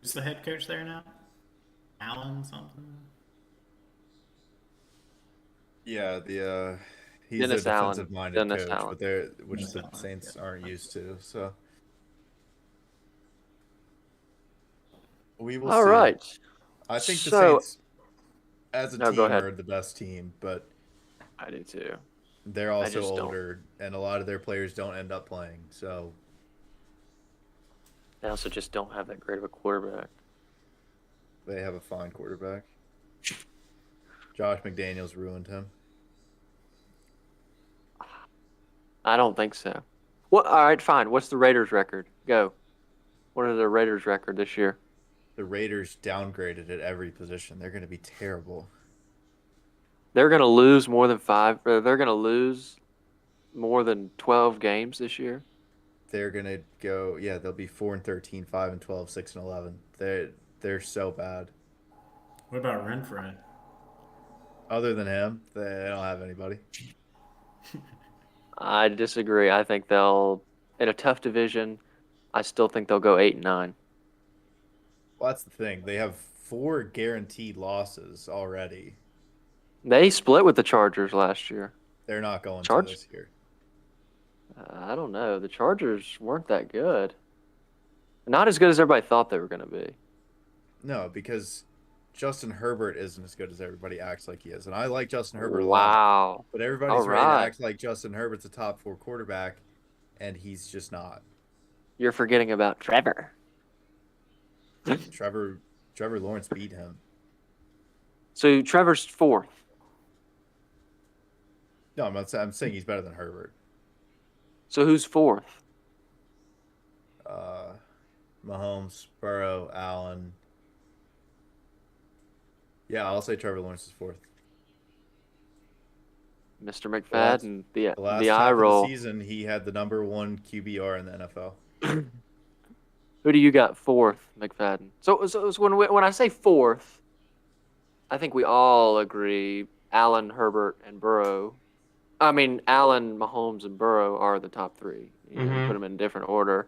Is the head coach there now? Allen something? Yeah, he's Dennis a Allen. defensive-minded Dennis coach, Allen. which Dennis the Allen, Saints yeah. aren't used to. So we will All see. right. I think the So- Saints, as a No, go team, ahead. are the best team, but I do too. they're also just don't. older, and a lot of their players don't end up playing. So They also just don't have that great of a quarterback. they have a fine quarterback. Josh McDaniels ruined him. I don't think so. What? All right, fine. What's the Raiders' record? Go. What is the Raiders' record this year? The Raiders downgraded at every position. They're going to be terrible. They're going to lose more than They're going to lose more than 12 games this year. They're going to go, yeah, they'll be 4-13, 5-12, 6-11. They're so bad. What about Renfro? Other than him, they don't have anybody. I disagree. I think they'll, in a tough division, I still think they'll go 8-9. Well, that's the thing. They have 4 guaranteed losses already. They split with the Chargers last year. They're not going Charge- to this year. I don't know. The Chargers weren't that good. Not as good as everybody thought they were going to be. No, because Justin Herbert isn't as good as everybody acts like he is. And I like Justin Herbert a lot. Wow. But everybody's All ready to right. act like Justin Herbert's a top 4 quarterback, and he's just not. You're forgetting about Trevor. Trevor Lawrence beat him. So Trevor's 4th. No, I'm saying he's better than Herbert. So who's 4th? Mahomes, Burrow, Allen. Yeah, I'll say Trevor Lawrence is 4th. Mr. McFadden, The last the half eye of the roll. season, he had the number 1 QBR in the NFL. Who do you got 4th, McFadden? So when I say 4th, I think we all agree Allen, Herbert, and Burrow. I mean, Allen, Mahomes, and Burrow are the top 3. You know, put them in different order.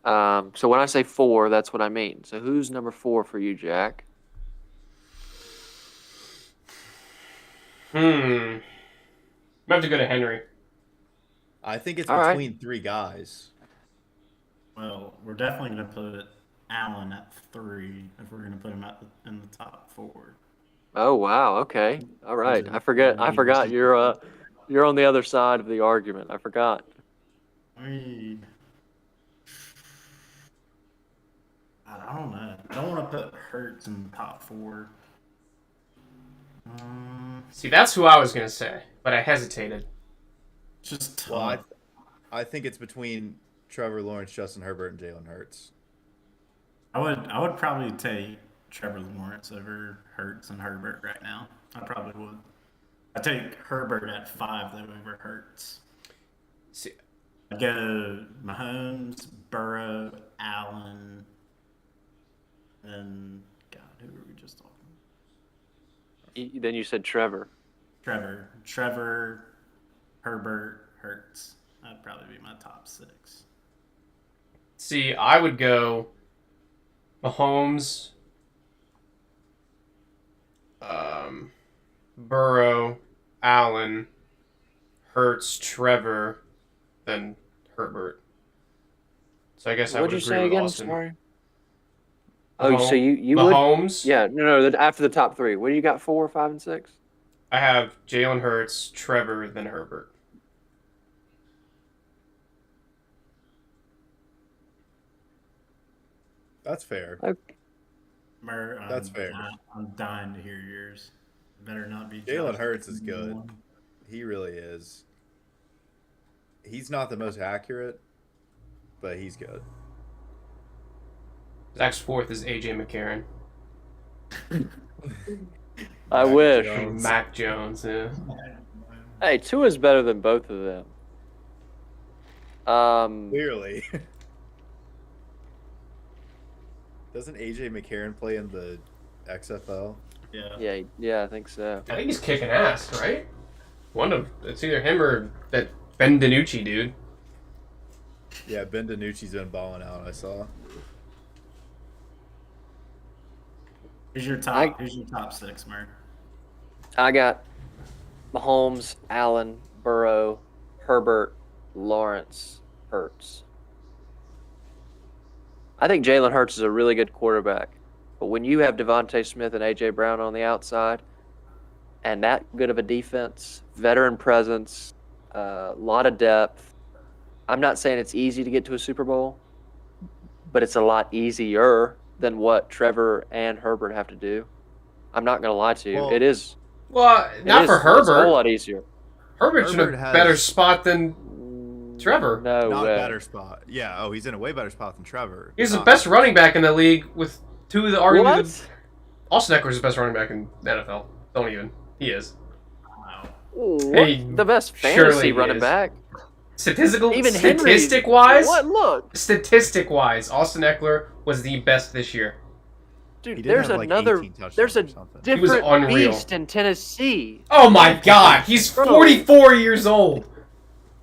So when I say 4, that's what I mean. So who's number 4 for you, Jack? I have to go to Henry. I think it's All right. between 3 guys. Well, we're definitely going to put Allen at 3 if we're going to put him in the top 4. Oh wow. Okay. All right. Is I it- forget. I forgot you're on the other side of the argument. I forgot. I mean, I don't know. I don't want to put Hurts in the top 4. See, that's who I was gonna say, but I hesitated. Just tough. Well, I think it's between Trevor Lawrence, Justin Herbert, and Jalen Hurts. I would probably take Trevor Lawrence over Hurts and Herbert right now. I probably would. I take Herbert at 5 though over Hurts. See, I'd go Mahomes, Burrow, Allen, and God, who were we just talking about? Then you said Trevor. Trevor, Herbert, Hurts. That'd probably be my top 6. see, I would go Mahomes, Burrow, Allen, Hurts, Trevor, then Herbert. So I guess I would What'd you agree say with again? Austin. Sorry. Oh, so you would? Mahomes. Yeah. No. After the top 3, what do you got? 4, 5, and 6. I have Jalen Hurts, Trevor, then Herbert. That's fair. That's fair. I'm dying to hear yours. Better not be. Jalen Josh Hurts is Allen. good. He really is. He's not the most accurate, but he's good. Zach's 4th is AJ McCarron. I Mac wish. Jones. Mac Jones, yeah. Hey, Tua is better than both of them. Clearly. Doesn't AJ McCarron play in the XFL? Yeah. Yeah, I think so. I think he's kicking ass, right? It's either him or that Ben DiNucci dude. Yeah, Ben DiNucci's been balling out, I saw. Who's your top 6, Mark? I got Mahomes, Allen, Burrow, Herbert, Lawrence, Hurts. I think Jalen Hurts is a really good quarterback, but when you have Devontae Smith and AJ Brown on the outside, and that good of a defense, veteran presence, a lot of depth. I'm not saying it's easy to get to a Super Bowl, but it's a lot easier than what Trevor and Herbert have to do. I'm not going to lie to you. Well, it is. Well, not for It's a whole Herbert. lot easier. Herbert's in a Herbert has- better spot than Trevor. No Not way. better spot. Yeah, oh, he's in a way better spot than Trevor. He's the Not- best running back in the league with two of the arguably. What? Austin Eckler's the best running back in the NFL. Don't even. He is. Wow. What? Hey, The best surely fantasy he running is. back. Even Henry- statistic wise, What? Look, Austin Eckler was the best this year. He dude. did There's have, like, another. 18 touchdowns There's a or something. He was different unreal. beast in Tennessee. Oh my God, he's Bro. 44 years old.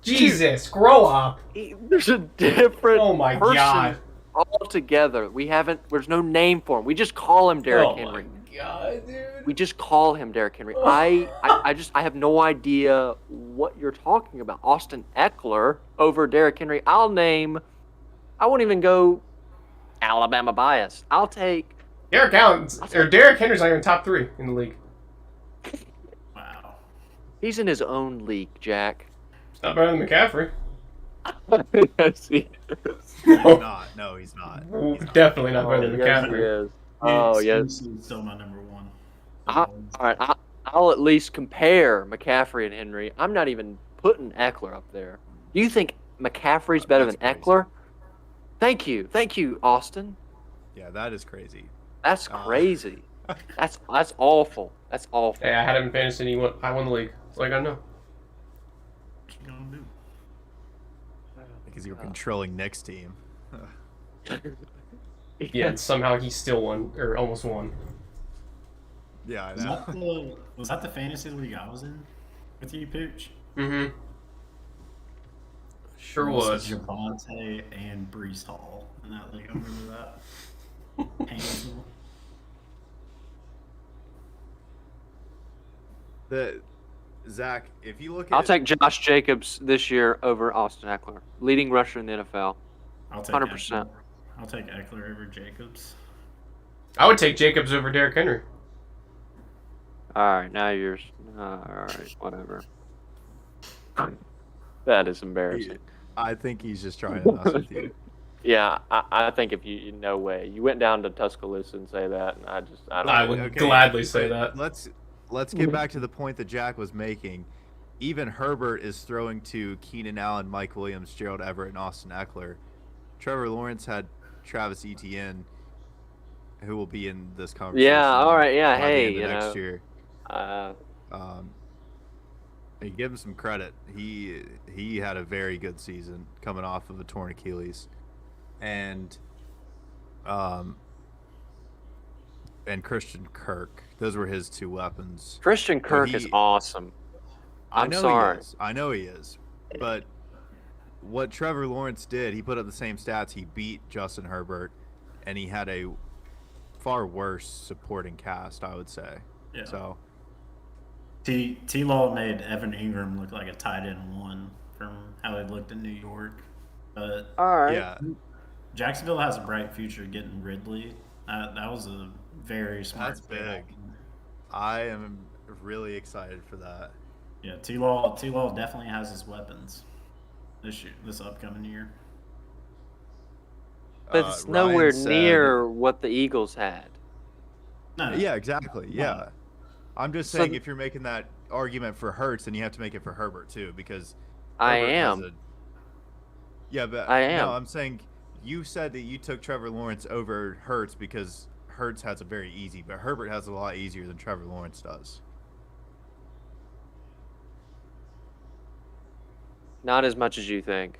Jesus, grow up. There's a different Oh my person God. altogether. There's no name for him. We just call him Derrick Oh Henry. my God, dude. We just call him Derrick Henry. I have no idea what you're talking about. Austin Eckler over Derrick Henry. I won't even go Alabama bias. I'll take. Derrick Henry's not even top 3 in the league. Wow. He's in his own league, Jack. It's not better than McCaffrey. Yes, he is. He's not. No, he's not. He's not. Definitely not better than Yes, he McCaffrey. is. Oh, yes. He's still my number 1. All right, I'll at least compare McCaffrey and Henry. I'm not even putting Eckler up there. Do you think McCaffrey's better than That's crazy. Eckler? Thank you, Austin. Yeah, that is crazy. That's crazy. That's awful. That's awful. Hey, I had him in fantasy and I won the league. That's all I gotta know. What you gonna do? Because you were controlling Nick's team. Yeah, and somehow he still won, or almost won. Yeah, I Was know. that the fantasy league I was in with you, Pooch? Mm-hmm. Sure It was was. Javante and Brees Hall in that league. I remember that. Painful. Zach, if you look at I'll take Josh Jacobs this year over Austin Eckler, leading rusher in the NFL. I'll take 100%. Eckler. I'll take Eckler over Jacobs. I would take Jacobs over Derrick Henry. All right, now you're. All right, whatever. That is embarrassing. I think he's just trying to mess with you. Yeah, I think if you no way you went down to Tuscaloosa and say that, and I don't. I would gladly say that. Let's get back to the point that Jack was making. Even Herbert is throwing to Keenan Allen, Mike Williams, Gerald Everett, and Austin Eckler. Trevor Lawrence had Travis Etienne, who will be in this conversation. Yeah, all right, yeah. by Hey, the end of you next know, year. You give him some credit. He had a very good season coming off of a torn Achilles, and Christian Kirk. Those were his two weapons. Christian Kirk is awesome. I'm sorry. I know he is. But what Trevor Lawrence did, he put up the same stats. He beat Justin Herbert, and he had a far worse supporting cast, I would say. Yeah. So T-Law made Evan Ingram look like a tight end one from how he looked in New York. But All right. yeah, Jacksonville has a bright future getting Ridley. That was a very smart. that's big. I am really excited for that. Yeah, T-Law definitely has his weapons this upcoming year. But it's Ryan nowhere said- near what the Eagles had. No, Yeah, exactly. Yeah. I'm just So saying th- if you're making that argument for Hurts, then you have to make it for Herbert too, because I Herbert has am. Yeah, but I am. No, I'm saying you said that you took Trevor Lawrence over Hurts because Hurts has it very easy, but Herbert has it a lot easier than Trevor Lawrence does. Not as much as you think.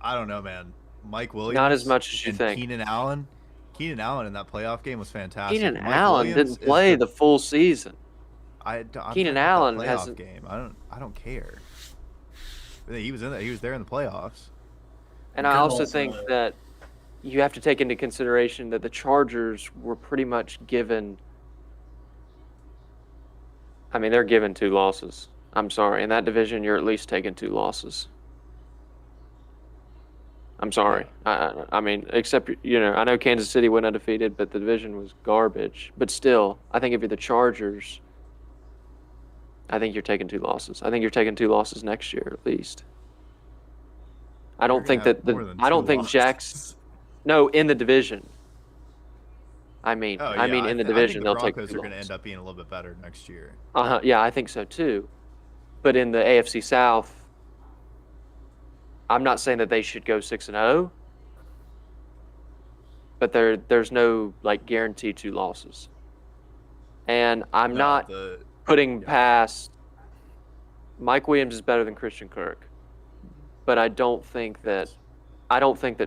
I don't know, man. Mike Williams. Not as much as you and think. Keenan Allen in that playoff game was fantastic. Keenan Mike Allen Williams didn't is play the full season. I'm Keenan talking about the Allen playoff hasn't- game. I don't care. He was in that. He was there in the playoffs. And You I could also also- think that you have to take into consideration that the Chargers were pretty much given. I mean, they're given 2 losses. I'm sorry. In that division, you're at least taking 2 losses. I'm sorry. I mean, except, you know, I know Kansas City went undefeated, but the division was garbage. But still, I think if you're the Chargers, I think you're taking 2 losses. I think you're taking 2 losses next year at least. I You're don't gonna think have that more than I don't 2 think losses. Jack's. No, in the division. I mean, Oh, I yeah, mean, in the I think division, the they'll take Broncos 2 are going to losses. end up being a little bit better next year. Yeah, I think so too. But in the AFC South, I'm not saying that they should go 6-0, but there's no like guaranteed 2 losses. And I'm No, not the putting yeah. past Mike Williams is better than Christian Kirk, but I don't think that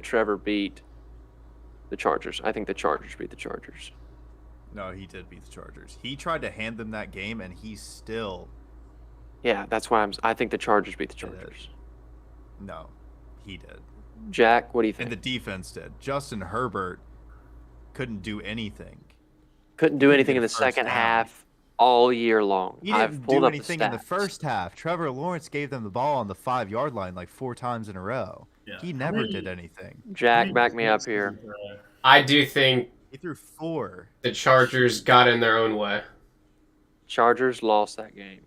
Trevor beat the Chargers. I think the Chargers beat the Chargers. No, he did beat the Chargers. He tried to hand them that game, and he still Yeah, that's why I think the Chargers beat the It is. Chargers. no, he did. Jack, what do you And think? the defense did. Justin Herbert couldn't do anything. Couldn't do he anything in did the first second down. half all year long. He I've didn't pulled do up the anything in the stats. first half. Trevor Lawrence gave them the ball on the 5-yard line like 4 times in a row. Yeah. He never did anything. Jack, back me up here. I do think He threw 4. the Chargers got in their own way. Chargers lost that game.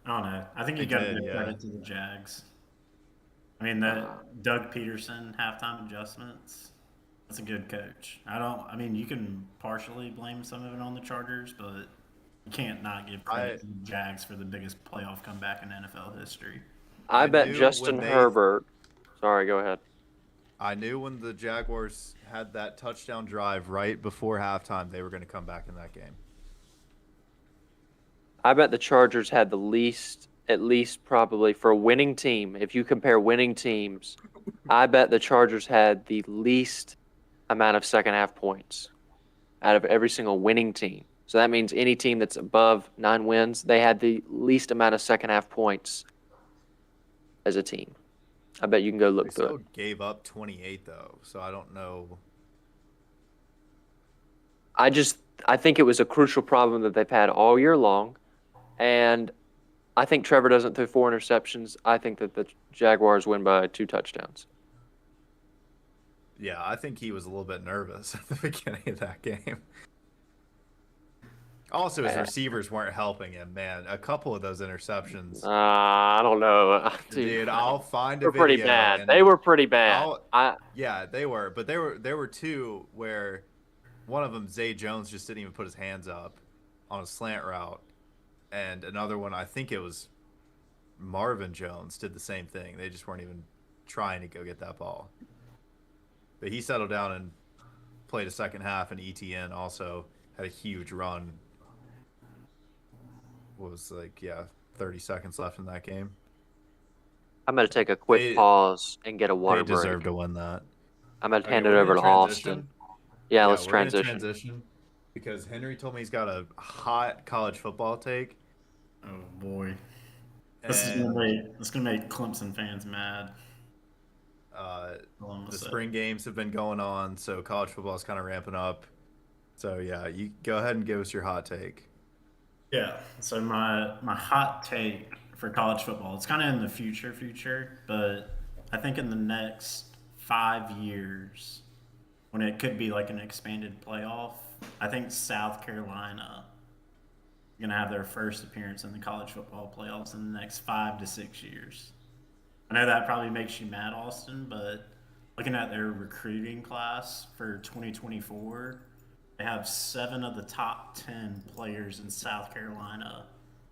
I don't know. I think you They got to did, give yeah. credit to the Jags. I mean, the Doug Peterson halftime adjustments. That's a good coach. I mean, you can partially blame some of it on the Chargers, but you can't not give credit to the Jags for the biggest playoff comeback in NFL history. I I bet knew Justin when they- Herbert. Sorry, go ahead. I knew when the Jaguars had that touchdown drive right before halftime, they were going to come back in that game. I bet the Chargers had the least, at least probably for a winning team. If you compare winning teams, I bet the Chargers had the least amount of second half points out of every single winning team. So that means any team that's above 9 wins, they had the least amount of second half points as a team. I bet you can go They look through still it. gave up 28 though, so I don't know. I think it was a crucial problem that they've had all year long. And I think Trevor doesn't throw 4 interceptions. I think that the Jaguars win by 2 touchdowns. Yeah, I think he was a little bit nervous at the beginning of that game. Also, his Uh, receivers weren't helping him, man. A couple of those interceptions. I don't know, dude. Dude, I'll find a They're pretty video bad. and They were pretty bad. I'll yeah, they were, but there were two where one of them Zay Jones just didn't even put his hands up on a slant route, and another one I think it was Marvin Jones did the same thing. They just weren't even trying to go get that ball. But he settled down and played a second half, and ETN also had a huge run. What was like, yeah, 30 seconds left in that game. I'm gonna take a quick They- pause and get a water They break. deserve to win that. I'm gonna Okay, hand it we're over gonna to Austin. Yeah, let's we're transition. gonna transition because Henry told me he's got a hot college football take. Oh boy, this is gonna make Clemson fans mad. The spring games have been going on, so college football is kind of ramping up. So yeah, you go ahead and give us your hot take. Yeah. So my hot take for college football, it's kind of in the future, but I think in the next 5 years, when it could be like an expanded playoff, I think South Carolina is gonna have their first appearance in the college football playoffs in the next 5 to 6 years. I know that probably makes you mad, Austin, but looking at their recruiting class for 2024, they have 7 of the top 10 players in South Carolina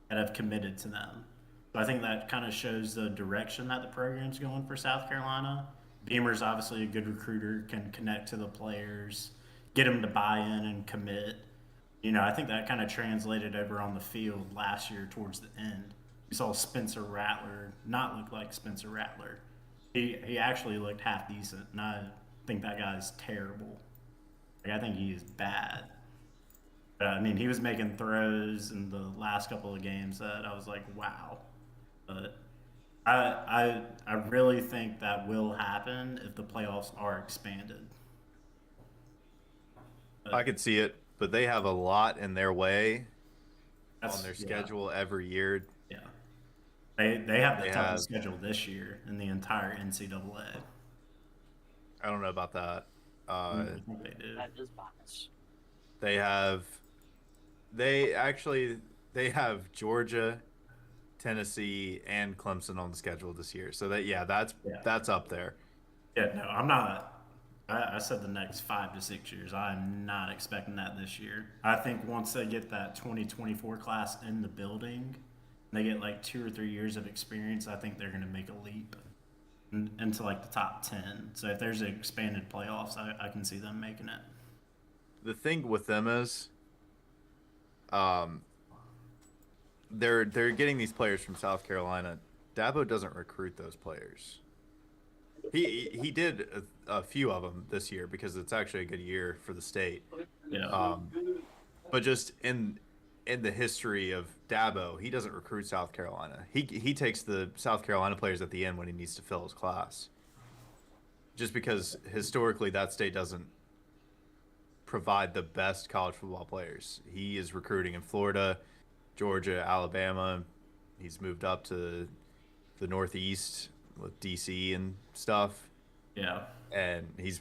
that have committed to them. So I think that kind of shows the direction that the program's going for South Carolina. Beamer's obviously a good recruiter, can connect to the players, get them to buy in and commit. I think that kind of translated over on the field last year towards the end. We saw Spencer Rattler not look like Spencer Rattler. He actually looked half decent, and I think that guy's terrible. Like, I think he is bad. I mean, he was making throws in the last couple of games that I was like, wow. But I really think that will happen if the playoffs are expanded. I could see it, but they have a lot in their way That's on their yeah, schedule every year. yeah. They have the They toughest have schedule this year in the entire NCAA. I don't know about that. I think they do. That is bias. They have they have Georgia, Tennessee, and Clemson on the schedule this year. So that's up there. Yeah, no, I'm not. I said the next 5 to 6 years. I'm not expecting that this year. I think once they get that 2024 class in the building, they get like 2 or 3 years of experience. I think they're going to make a leap into like the top 10. So if there's expanded playoffs, I can see them making it. The thing with them is, they're getting these players from South Carolina. Dabo doesn't recruit those players. He did a few of them this year because it's actually a good year for the state. Yeah. But just in the history of Dabo, he doesn't recruit South Carolina. He takes the South Carolina players at the end when he needs to fill his class. Just because historically that state doesn't provide the best college football players. He is recruiting in Florida, Georgia, Alabama. He's moved up to the Northeast with DC and stuff, Yeah. and he's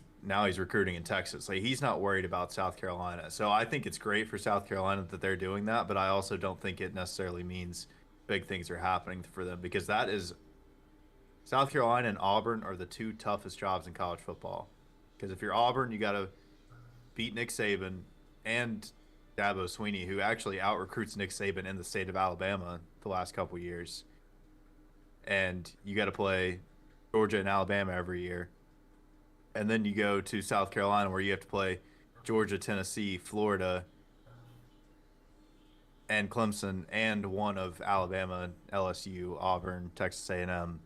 recruiting in Texas. Like, he's not worried about South Carolina. So I think it's great for South Carolina that they're doing that, but I also don't think it necessarily means big things are happening for them, because that is South Carolina and Auburn are the two toughest jobs in college football. Because if you're Auburn, you got to beat Nick Saban and Dabo Swinney, who actually out recruits Nick Saban in the state of Alabama the last couple years. And you got to play Georgia and Alabama every year. And then you go to South Carolina where you have to play Georgia, Tennessee, Florida, and Clemson, and one of Alabama, LSU, Auburn, Texas A&M.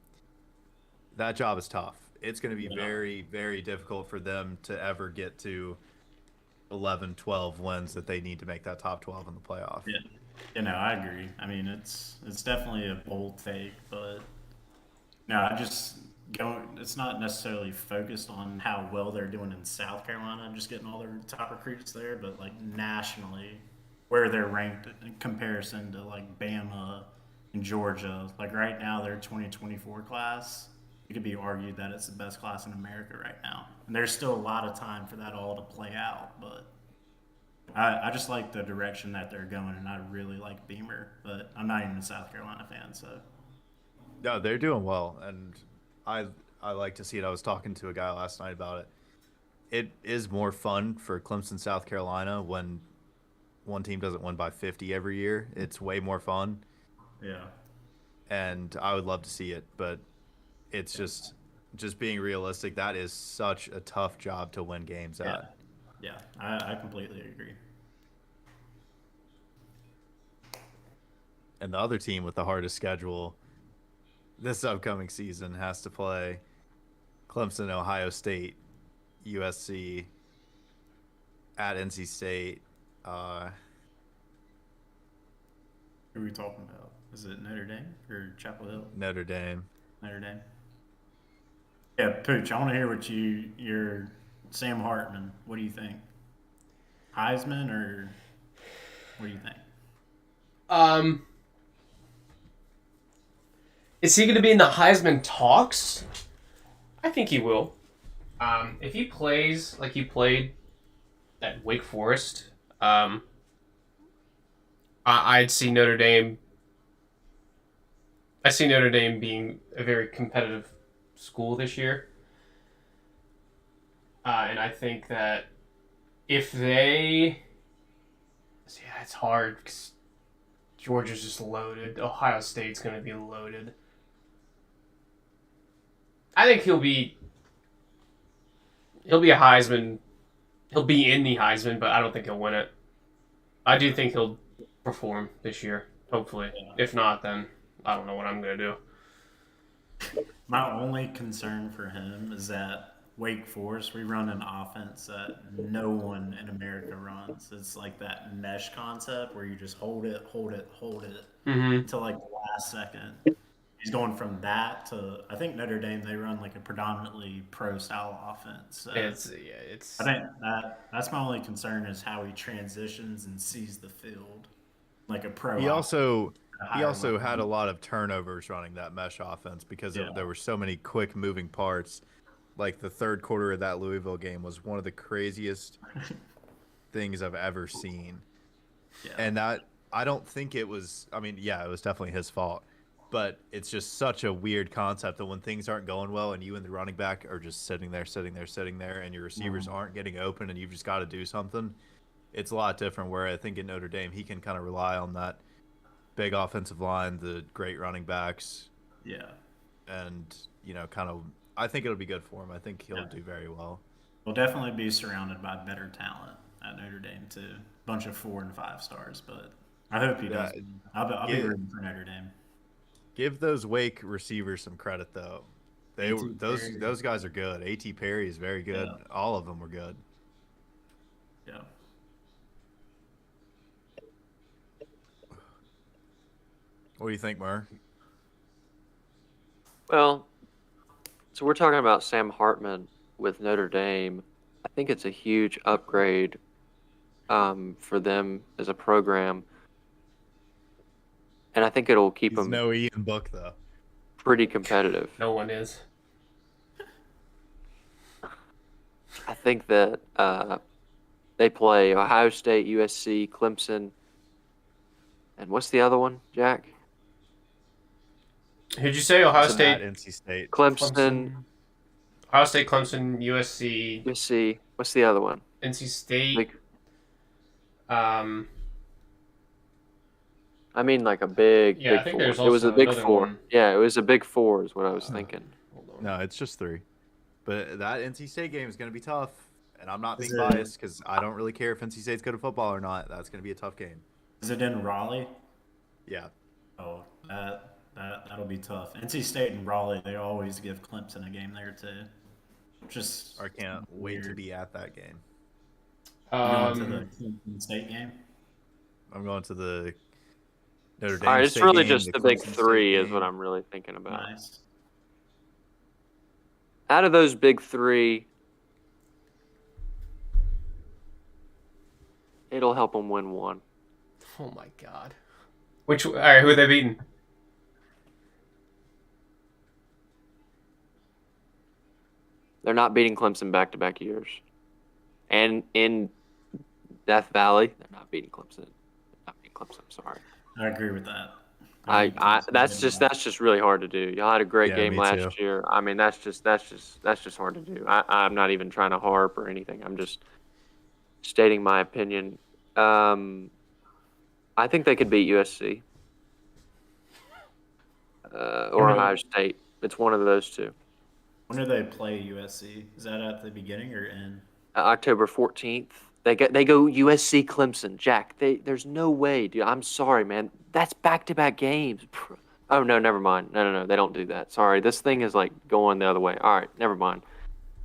That job is tough. It's going to be very, very difficult for them to ever get to 11, 12 wins that they need to make that top 12 in the playoff. Yeah. I agree. I mean, it's definitely a bold take, but no, I just don't. It's not necessarily focused on how well they're doing in South Carolina, just getting all their top recruits there, but like nationally, where they're ranked in comparison to like Bama and Georgia. Like right now, their 2024 class it could be argued that it's the best class in America right now. And there's still a lot of time for that all to play out, but I just like the direction that they're going, and I really like Beamer, but I'm not even a South Carolina fan, so No, they're doing well, and I I like to see it. I was talking to a guy last night about it. It is more fun for Clemson, South Carolina when one team doesn't win by 50 every year. It's way more fun, yeah. and I would love to see it, but it's just being realistic. That is such a tough job to win games Yeah, at. yeah, I completely agree. And the other team with the hardest schedule this upcoming season has to play Clemson, Ohio State, USC, at NC State. Who are we talking about? Is it Notre Dame or Chapel Hill? Notre Dame. Notre Dame. Yeah, Pooch, I want to hear what your Sam Hartman. What do you think? Heisman or what do you think? Is he going to be in the Heisman talks? I think he will. If he plays like he played at Wake Forest, I'd see Notre Dame. I see Notre Dame being a very competitive school this year, and I think that if they, yeah, it's hard because Georgia's just loaded. Ohio State's going to be loaded. I think he'll be a Heisman. He'll be in the Heisman, but I don't think he'll win it. I do think he'll perform this year, hopefully. If not, then I don't know what I'm going to do. My only concern for him is that Wake Forest, we run an offense that no one in America runs. It's like that mesh concept where you just hold it until like the last second. He's going from that to, I think Notre Dame, they run like a predominantly pro style offense. So It's I think that's my only concern is how he transitions and sees the field like a pro. He also at a he higher also level. had a lot of turnovers running that mesh offense because Yeah. there were so many quick moving parts. Like the third quarter of that Louisville game was one of the craziest things I've ever seen. Yeah. And that I don't think it was. I mean, yeah, it was definitely his fault. But it's just such a weird concept that when things aren't going well and you and the running back are just sitting there, and your receivers aren't getting open and you've just got to do something, it's a lot different. Where I think in Notre Dame, he can kind of rely on that big offensive line, the great running backs, Yeah. and, kind of, I think it'll be good for him. I think he'll Yeah. do very well. We'll definitely be surrounded by better talent at Notre Dame too. Bunch of 4 and 5 stars, but I hope he does. Yeah, I'll be yeah. rooting for Notre Dame. Give those Wake receivers some credit, though. A.T. Perry. Those guys are good. A.T. Perry is very good. Yeah. All of them were good. Yeah. What do you think, Murr? Well, so we're talking about Sam Hartman with Notre Dame. I think it's a huge upgrade for them as a program, and I think it'll keep He's them no Ian Book, though. pretty competitive. No one is. I think that they play Ohio State, USC, Clemson, and what's the other one, Jack? Who'd you say? Ohio At State, NC State. Clemson, Ohio State, Clemson, USC, USC. What's the other one? NC State. Like, Um, I mean, like a big, Yeah, I big think four. there's It was a also big another four. one. Yeah, it was a big four, is what I was thinking. hold on. No, it's just 3. But that NC State game is going to be tough. And I'm not being Is it- biased because I don't really care if NC State's good at football or not. That's going to be a tough game. Is it in Raleigh? Yeah. Oh, that'll be tough. NC State and Raleigh, they always give Clemson a game there too. Just I can't wait to weird. be at that game. You going to the Um, Clemson State game? I'm going to the Notre Dame All right, it's State really game, just the big Clemson State three is what game. I'm really thinking about. Nice. Out of those big three, it'll help them win one. oh my god. All right, who are they beating? They're not beating Clemson back-to-back years. And in Death Valley, they're not beating Clemson. They're not beating Clemson. I'm sorry. I agree with that. That's just really hard to do. Y'all had a great Yeah, game me last too. year. I mean, that's just hard to do. I'm not even trying to harp or anything. I'm just stating my opinion. I think they could beat USC or Ohio State. It's one of those two. When do they play USC? Is that at the beginning or end? October 14th. They go USC Clemson. Jack, there's no way, dude. I'm sorry, man. That's back-to-back games. Oh no, never mind. No. They don't do that. Sorry, this thing is like going the other way. All right, never mind.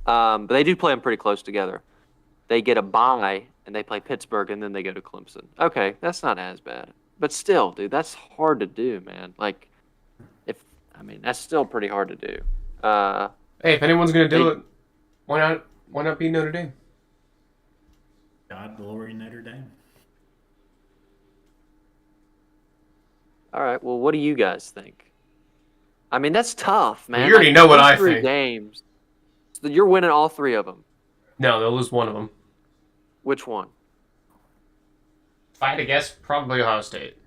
But they do play them pretty close together. They get a bye and they play Pittsburgh and then they go to Clemson. Okay, that's not as bad. But still, dude, that's hard to do, man. Like, that's still pretty hard to do. Hey, if anyone's gonna do it, why not? Why not be Notre Dame? God glory Notre Dame. All right. Well, what do you guys think? I mean, that's tough, man. You already know what I three think. Games. So you're winning all three of them. No, they'll lose one of them. Which one? If I had to guess, probably Ohio State.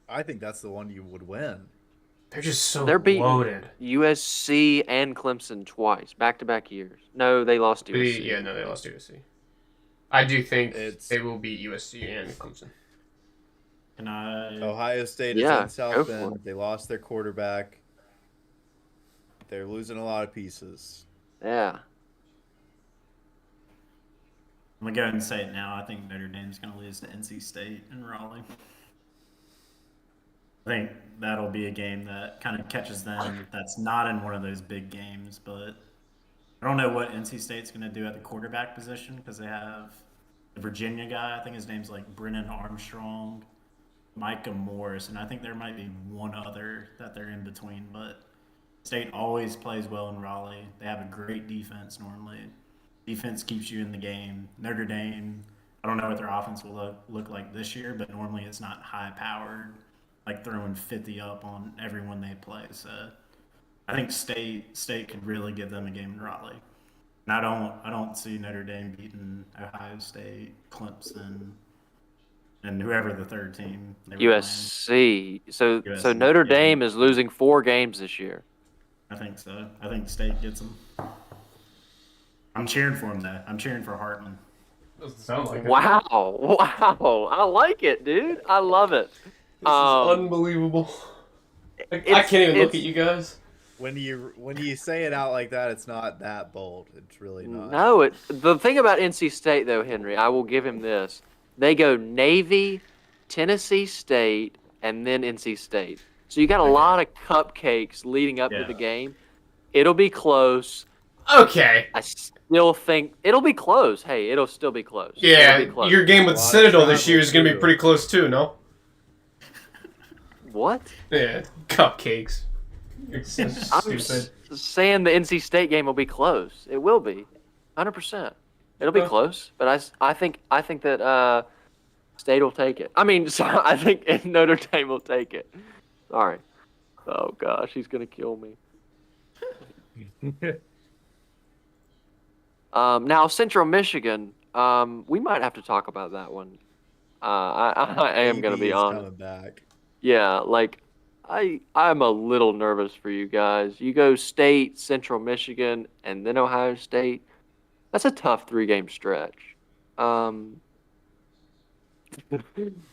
I think that's the one you would win. They're just so They're beating loaded. USC and Clemson twice, back-to-back years. No, they lost to USC. Yeah, no, they lost to USC. I do think It's- they will beat USC and Clemson. Can I? Ohio State is Yeah, in South go for Bend. it. They lost their quarterback. They're losing a lot of pieces. Yeah. I'm gonna go ahead and say it now. I think Notre Dame's gonna lose to NC State in Raleigh. I think that'll be a game that kind of catches them. That's not in one of those big games, but I don't know what NC State's gonna do at the quarterback position because they have the Virginia guy. I think his name's like Brennan Armstrong, Micah Morris, and I think there might be one other that they're in between. But State always plays well in Raleigh. They have a great defense normally. Defense keeps you in the game. Notre Dame, I don't know what their offense will look like this year, but normally it's not high powered, like throwing 50 up on everyone they play. So I think State could really give them a game in Raleigh. And I don't see Notre Dame beating Ohio State, Clemson, and whoever the third team they were USC. So USC, Notre yeah. Dame is losing 4 games this year. playing. I think so. I think State gets them. I'm cheering for him though. I'm cheering for Hartman. Doesn't sound like it. Wow. I like it, dude. I love it. This is unbelievable. I can't even look at you guys. When you say it out like that, it's not that bold. It's really not. No, the thing about NC State, though, Henry, I will give him this. They go Navy, Tennessee State, and then NC State. So you got a lot of cupcakes leading up to the game. It'll be close. Okay. I still think it'll be close. Hey, it'll still be close. Yeah, It'll be close. your game with A lot of Citadel this travel, year is going to be too. pretty close too, no? What? Yeah, cupcakes. You're so I'm stupid. saying the NC State game will be close. It will be, 100%. It'll be close, but I think that State will take it. I mean, sorry, I think Notre Dame will take it. Sorry. Oh gosh, he's gonna kill me. Now Central Michigan. We might have to talk about that one. I am gonna be AB's honest. coming back. Yeah, like I'm a little nervous for you guys. You go State, Central Michigan, and then Ohio State. That's a tough 3-game stretch.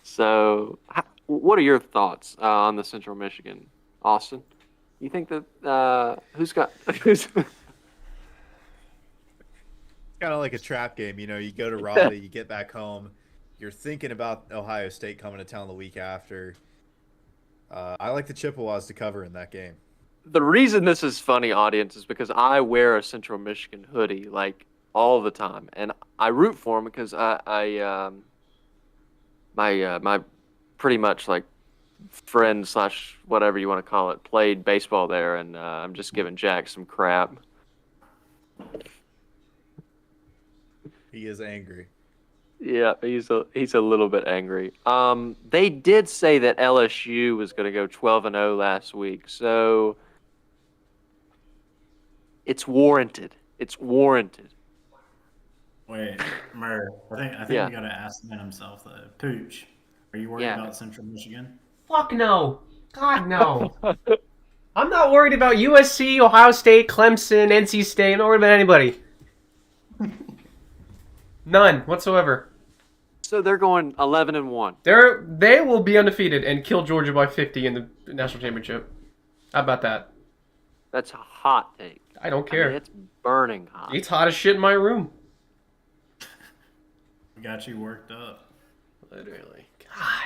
So, what are your thoughts on the Central Michigan, Austin? You think that who's Kind of like a trap game, you know. You go to Raleigh, you get back home, you're thinking about Ohio State coming to town the week after. I like the Chippewas to cover in that game. The reason this is funny, audience, is because I wear a Central Michigan hoodie like all the time, and I root for them because my pretty much like friend / whatever you want to call it played baseball there, and I'm just giving Jack some crap. He is angry. Yeah, he's a little bit angry. They did say that LSU was going to go 12-0 last week, so It's warranted. It's warranted. Wait, Murr, I think Yeah. we gotta ask the man himself though. Pooch, are you worried Yeah. about Central Michigan? Fuck no. God no. I'm not worried about USC, Ohio State, Clemson, NC State. I'm not worried about anybody. None whatsoever. So they're going 11-1. They will be undefeated and kill Georgia by 50 in the national championship. How about that? That's a hot take. I don't I care. mean, it's burning hot. It's hot as shit in my room. We got you worked up. Literally. God.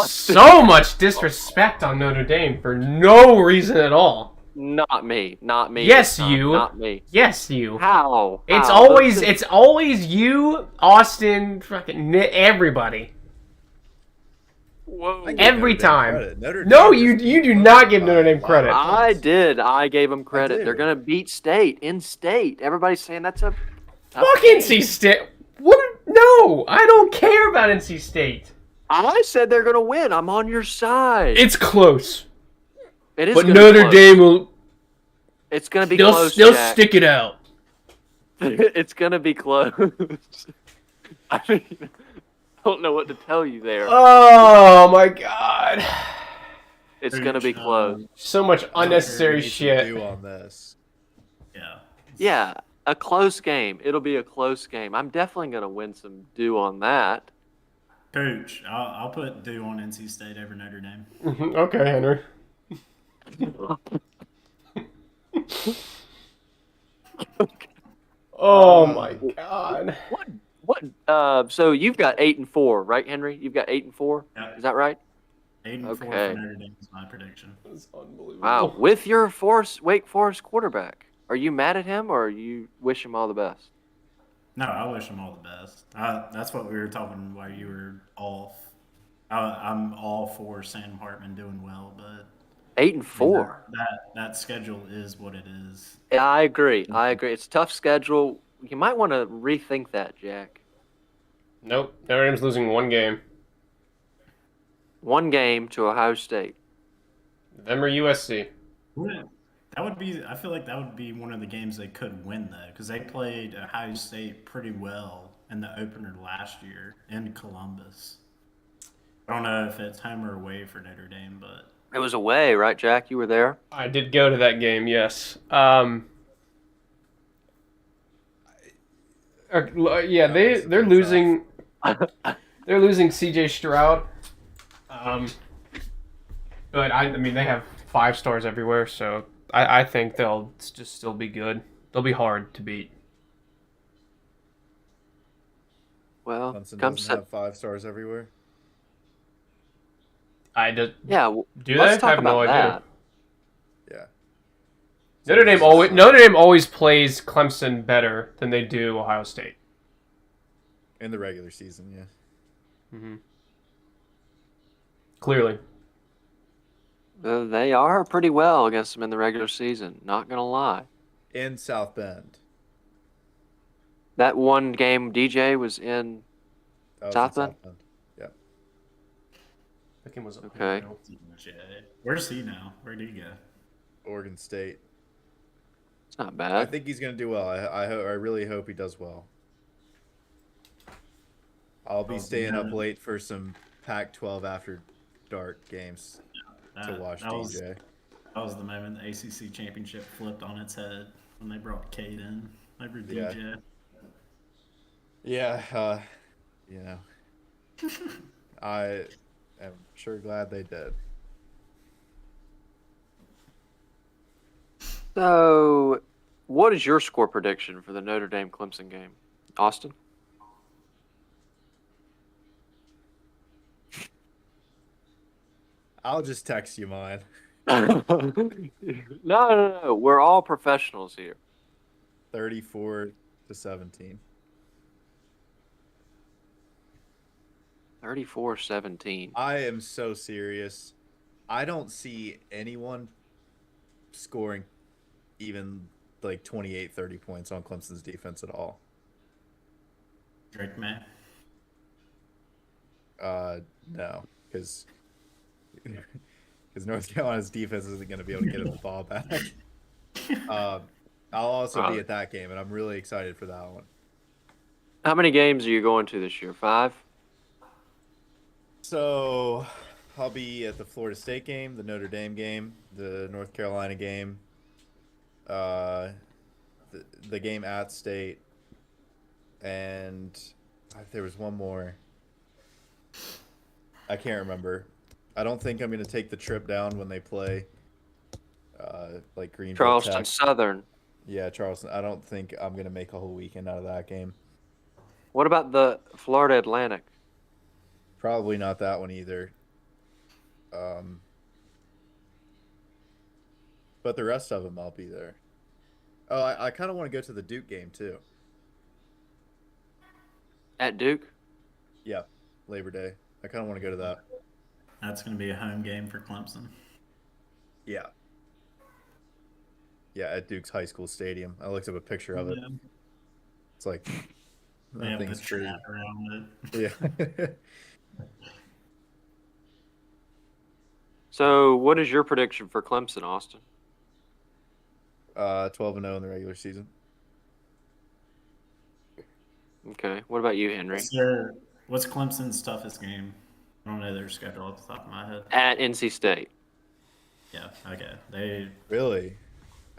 So much disrespect on Notre Dame for no reason at all. Not me. Not me. Yes, Not- you. Not me. Yes, you. How? It's How? always you, Austin, fucking everybody. Whoa. I give Every Notre Dame time. credit. Notre No, Dame you just do beat not give by Notre Dame a lot. credit. I did. I gave them credit. did. They're gonna beat State in State. Everybody's saying that's a tough Fuck game. NC State. What? No, I don't care about NC State. I said they're gonna win. I'm on your side. It's close, It is but gonna be Notre close. Dame will. It's gonna be They'll close. they'll Jack. stick it out. It's gonna be close. I mean, I don't know what to tell you there. Oh my god. It's gonna be close. So much We unnecessary need some shit. due on this. Yeah. Yeah, a close game. It'll be a close game. I'm definitely gonna win some due on that. Pooch, I'll put due on NC State over Notre Dame. Okay, Henry. Oh my god. What? So you've got 8-4, right, Henry? You've got 8-4. Yeah. Is that right? 8-4 Okay. for Notre Dame is my prediction. That's unbelievable. Wow. With your Wake Forest quarterback, are you mad at him or you wish him all the best? No, I wish them all the best. That's what we were talking while you were off. I'm all for Sam Hartman doing well, but 8-4. that schedule is what it is. Yeah, I agree. I agree. It's a tough schedule. You might want to rethink that, Jack. Nope. Notre Dame's losing one game. One game to Ohio State. Them or USC. That would be. I feel like that would be one of the games they could win though, because they played Ohio State pretty well in the opener last year in Columbus. I don't know if it's home or away for Notre Dame, but It was away, right, Jack? You were there. I did go to that game, yes. Yeah, they're losing. They're losing C.J. Stroud. But I mean, they have 5 stars everywhere, so I think they'll just still be good. They'll be hard to beat. Well, Clemson come doesn't set. have 5 stars everywhere. Yeah. Do let's they? talk I have no about idea. that. Yeah. Notre Dame always plays Clemson better than they do Ohio State. In the regular season, yeah. Mm-hmm. Clearly. They are pretty well against them in the regular season. Not gonna lie. In South Bend. That one game DJ was in. That was South in Bend? Yeah. That game was Okay. where's he now? Where did he go? Oregon State. It's not I bad. think he's going to do well. I really hope he does well. I'll be staying up late for some Pac-12 after dark games to watch DJ. That was the moment the ACC championship flipped on its head when they brought Cade in over DJ. Yeah, you know, I am sure glad they did. So, what is your score prediction for the Notre Dame Clemson game, Austin? I'll just text you mine. No. We're all professionals here. 34-17. 34-17. I am so serious. I don't see anyone scoring even like 28, 30 points on Clemson's defense at all. Drake May. No, because North Carolina's defense isn't going to be able to get the ball back. I'll also be Right. at that game, and I'm really excited for that one. How many games are you going to this year? 5? So I'll be at the Florida State game, the Notre Dame game, the North Carolina game, uh, the game at State, and there was one more. I can't remember. I don't think I'm going to take the trip down when they play, like Greenville Charleston Tech. Southern. Yeah, Charleston. I don't think I'm going to make a whole weekend out of that game. What about the Florida Atlantic? Probably not that one either. But the rest of them, I'll be there. Oh, I kind of want to go to the Duke game too. At Duke? Yeah, Labor Day. I kind of want to go to that. That's going to be a home game for Clemson. Yeah. Yeah, at Duke's high school stadium. I looked up a picture of it. Yeah. It's like They have the nothing's true. trap around it. Yeah. So, what is your prediction for Clemson, Austin? 12-0 in the regular season. Okay. What about you, Henry? What's Clemson's toughest game? I don't know their schedule off the top of my head. At NC State. Yeah, okay. Really?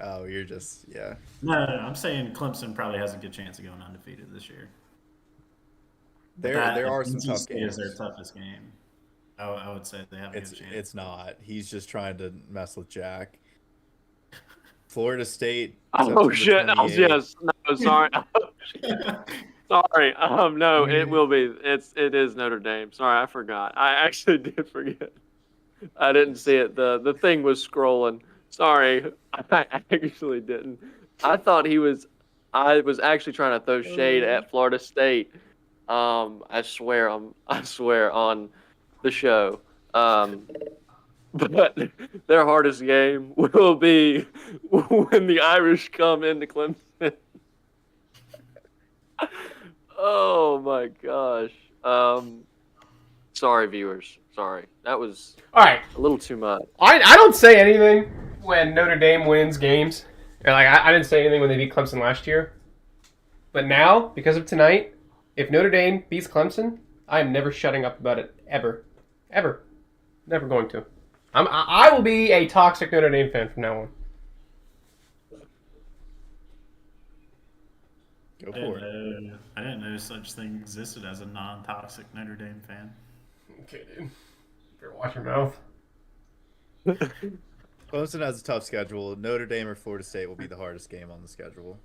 Oh, you're just yeah. No, I'm saying Clemson probably has a good chance of going undefeated this year. There are some NC tough State games. is their toughest game. I would say they have a good chance. It's not. He's just trying to mess with Jack. Florida State. Oh September shit! Oh 28th. yes. No, sorry. Sorry. No, it will be. It is Notre Dame. Sorry, I forgot. I actually did forget. I didn't see it. The thing was scrolling. Sorry, I actually didn't. I thought he was. I was actually trying to throw shade at Florida State. I swear on the show. But their hardest game will be when the Irish come into Clemson. Oh my gosh. Sorry, viewers. Sorry. That was All right. a little too much. I don't say anything when Notre Dame wins games. Or like I didn't say anything when they beat Clemson last year. But now, because of tonight, if Notre Dame beats Clemson, I am never shutting up about it ever, ever, never going to. I will be a toxic Notre Dame fan from now on. Go for it. I didn't know such thing existed as a non-toxic Notre Dame fan. Okay, dude. Better watch your mouth. Clemson has a tough schedule. Notre Dame or Florida State will be the hardest game on the schedule.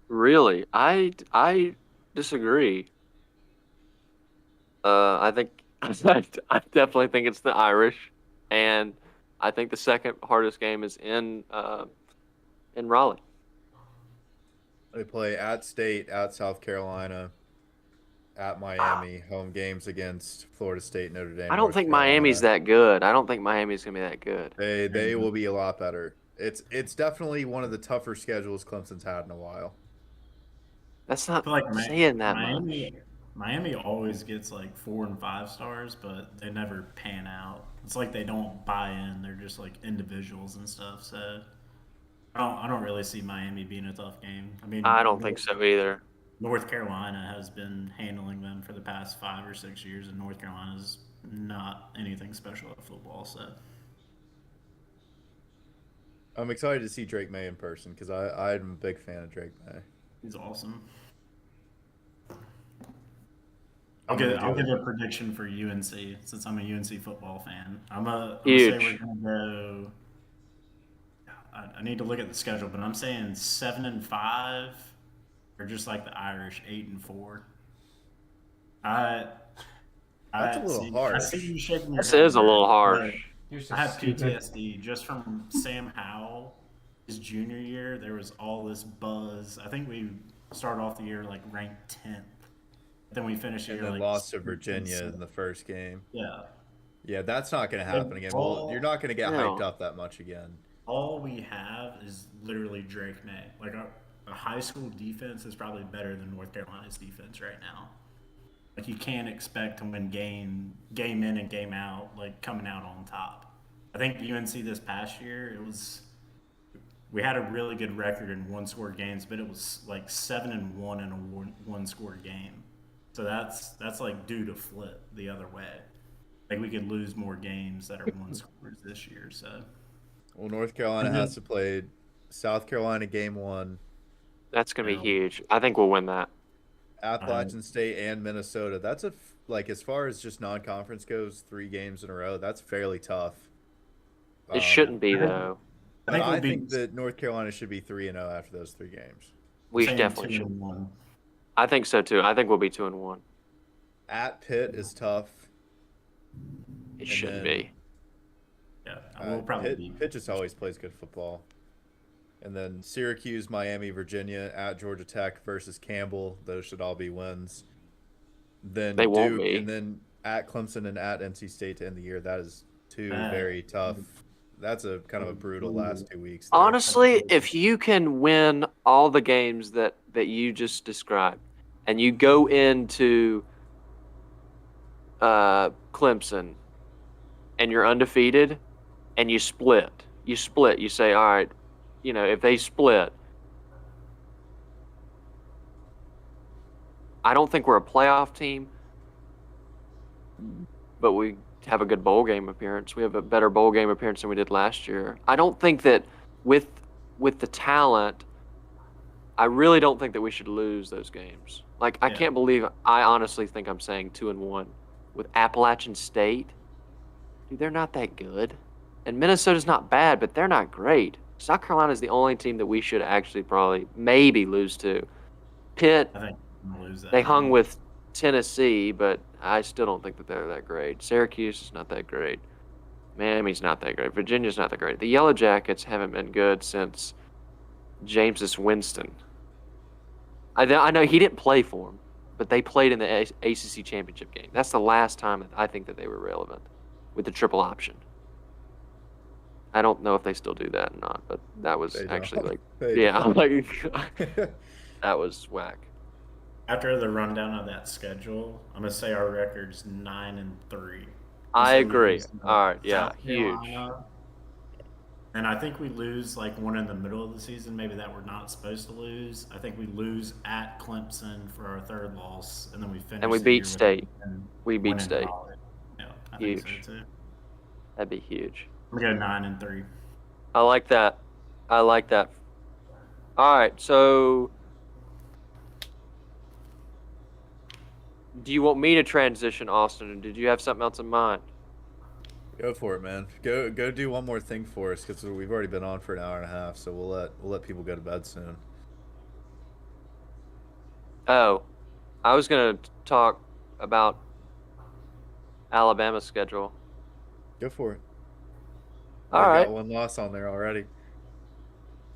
Really, I disagree. I think I definitely think it's the Irish, and I think the second hardest game is in Raleigh. They play at State, at South Carolina, at Miami. Home games against Florida State, Notre Dame. I don't North think Carolina. Miami's that good. I don't think Miami's gonna be that good. They will be a lot better. It's definitely one of the tougher schedules Clemson's had in a while. That's I not feel like saying that much. Miami always gets like 4 and 5 stars, but they never pan out. It's like they don't buy in. They're just like individuals and stuff. So I don't really see Miami being a tough game. I mean, I don't think so either. North Carolina has been handling them for the past 5 or 6 years, and North Carolina's not anything special at football. So I'm excited to see Drake May in person because I'm a big fan of Drake May. he's awesome. I'll give a prediction for UNC since I'm a UNC football fan. I'm gonna say we're gonna go. I need to look at the schedule, but I'm saying 7-5, or just like the Irish 8-4. That's a little harsh. I see you shaking your This head is a little there, harsh. but I have PTSD just from Sam Howell. His junior year, there was all this buzz. I think we started off the year like ranked 10th. Then we finished the And year then like lost to Virginia in the first game. Yeah. Yeah, that's not going to happen again. Well, you're not going to get hyped up that much again. All we have is literally Drake May. Like a high school defense is probably better than North Carolina's defense right now. Like you can't expect to win game in and game out, like coming out on top. I think UNC this past year, we had a really good record in one-score games, but it was like 7-1 in a one-score game. So that's like due to flip the other way. Like we could lose more games that are one scores this year. So Well, North Carolina and then has to play South Carolina game 1, That's going to be now, huge. I think we'll win that. Appalachian State, and Minnesota. That's like as far as just non-conference goes, 3 games in a row. That's fairly tough. It shouldn't be, I think though. I But think we'll I be think that North Carolina should be 3-0 after those 3 games. We saying definitely 2 should. and 1. I think so, too. I think we'll be 2-1. At Pitt is tough. It And shouldn't then- be. Yeah, we'll probably be. Pitt just always plays good football. And then Syracuse, Miami, Virginia, at Georgia Tech versus Campbell. Those should all be wins. Then They won't Duke, be. and then at Clemson and at NC State to end the year. That is 2 Uh, very tough. That's a kind of a brutal last 2 weeks. there. Honestly, if you can win all the games that you just described, and you go into Clemson, and you're undefeated, and you say, all right, if they split, I don't think we're a playoff team, but we have a good bowl game appearance. We have a better bowl game appearance than we did last year. I don't think that with the talent, I really don't think that we should lose those games. Like, I Yeah. can't believe, I honestly think I'm saying 2-1 with Appalachian State. Dude, they're not that good. And Minnesota's not bad, but they're not great. South Carolina's the only team that we should actually probably maybe lose to. Pitt, I think we're gonna lose that. they hung with Tennessee, but I still don't think that they're that great. Syracuse is not that great. Miami's not that great. Virginia's not that great. The Yellow Jackets haven't been good since Jameis Winston. I know he didn't play for them, but they played in the ACC championship game. That's the last time that I think that they were relevant with the triple option. I don't know if they still do that or not, but that was They actually don't. like, They yeah, don't. like that was whack. After the rundown of that schedule, I'm gonna say our record's 9-3. I So we agree. lose to All right, yeah, South huge. Carolina, and I think we lose like one in the middle of the season, maybe that we're not supposed to lose. I think we lose at Clemson for our 3rd loss, and then we finish. And we the beat year with State. a We beat win in State. Raleigh. Yeah, I think Huge. so too. That'd be huge. We go 9-3. I like that. I like that. All right, so do you want me to transition, Austin, or did you have something else in mind? Go for it, man. Go do one more thing for us because we've already been on for an hour and a half. So we'll let people go to bed soon. Oh, I was gonna talk about Alabama's schedule. Go for it. All I've right, got one loss on there already.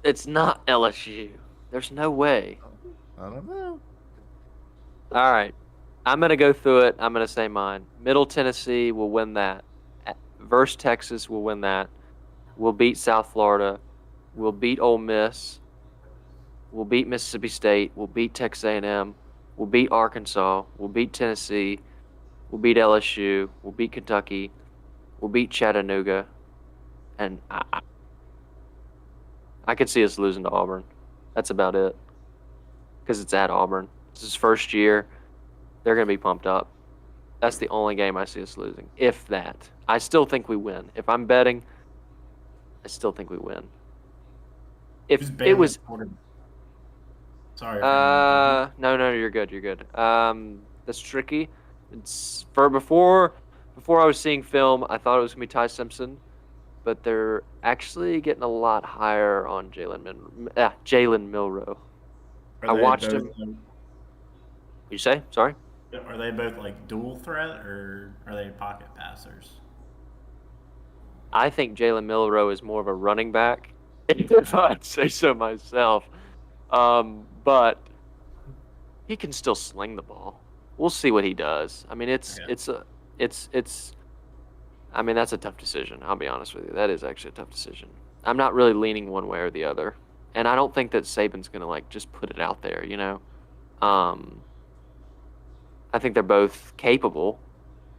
it's not LSU. There's no way. I don't know. All right, I'm gonna go through it. I'm gonna say mine. Middle Tennessee will win that. Versus Texas will win that. We'll beat South Florida. We'll beat Ole Miss. We'll beat Mississippi State. We'll beat Texas A&M. We'll beat Arkansas. We'll beat Tennessee. We'll beat LSU. We'll beat Kentucky. We'll beat Chattanooga. And I could see us losing to Auburn. That's about it. Because it's at Auburn. It's his first year. They're going to be pumped up. That's the only game I see us losing, if that. I still think we win. If I'm betting, I still think we win. If Who's it Bama's was, quarterback? Sorry. if I'm- no, you're good. You're good. That's tricky. It's for before I was seeing film, I thought it was gonna be Ty Simpson, but they're actually getting a lot higher on Jalen Milroe. Are I they watched both, him. You say? Sorry. Are they both like dual threat or are they pocket passers? I think Jalen Milroe is more of a running back, if I'd say so myself. But he can still sling the ball. We'll see what he does. I mean, I mean, that's a tough decision. I'll be honest with you. That is actually a tough decision. I'm not really leaning one way or the other, and I don't think that Saban's gonna like just put it out there. I think they're both capable.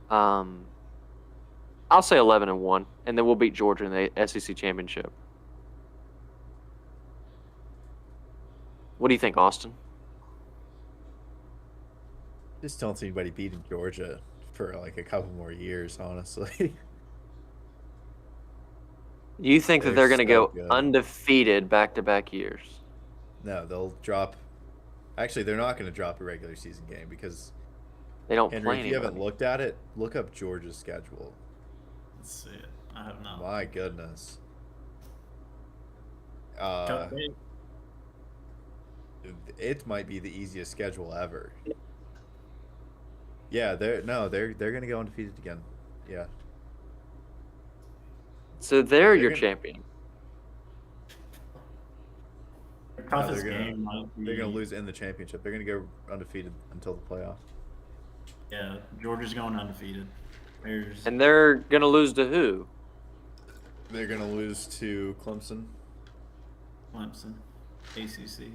I'll say 11-1, and then we'll beat Georgia in the SEC championship. What do you think, Austin? Just don't see anybody beating Georgia for like a couple more years, honestly. You think that They're they're going to so go good. undefeated back-to-back years? No, they'll drop. Actually, they're not going to drop a regular season game because They don't Henry, play if you haven't anybody. looked at it, look up Georgia's schedule. Let's see it. I have not. My goodness. Wait, It might be the easiest schedule ever. Yeah, they're going to go undefeated again. Yeah. So they're They're your gonna- champion. the No, toughest they're gonna game might be. they're going to lose in the championship. They're going to go undefeated until the playoff. Yeah, Georgia's going undefeated. There's And they're going to lose to who? They're going to lose to Clemson. Clemson, ACC.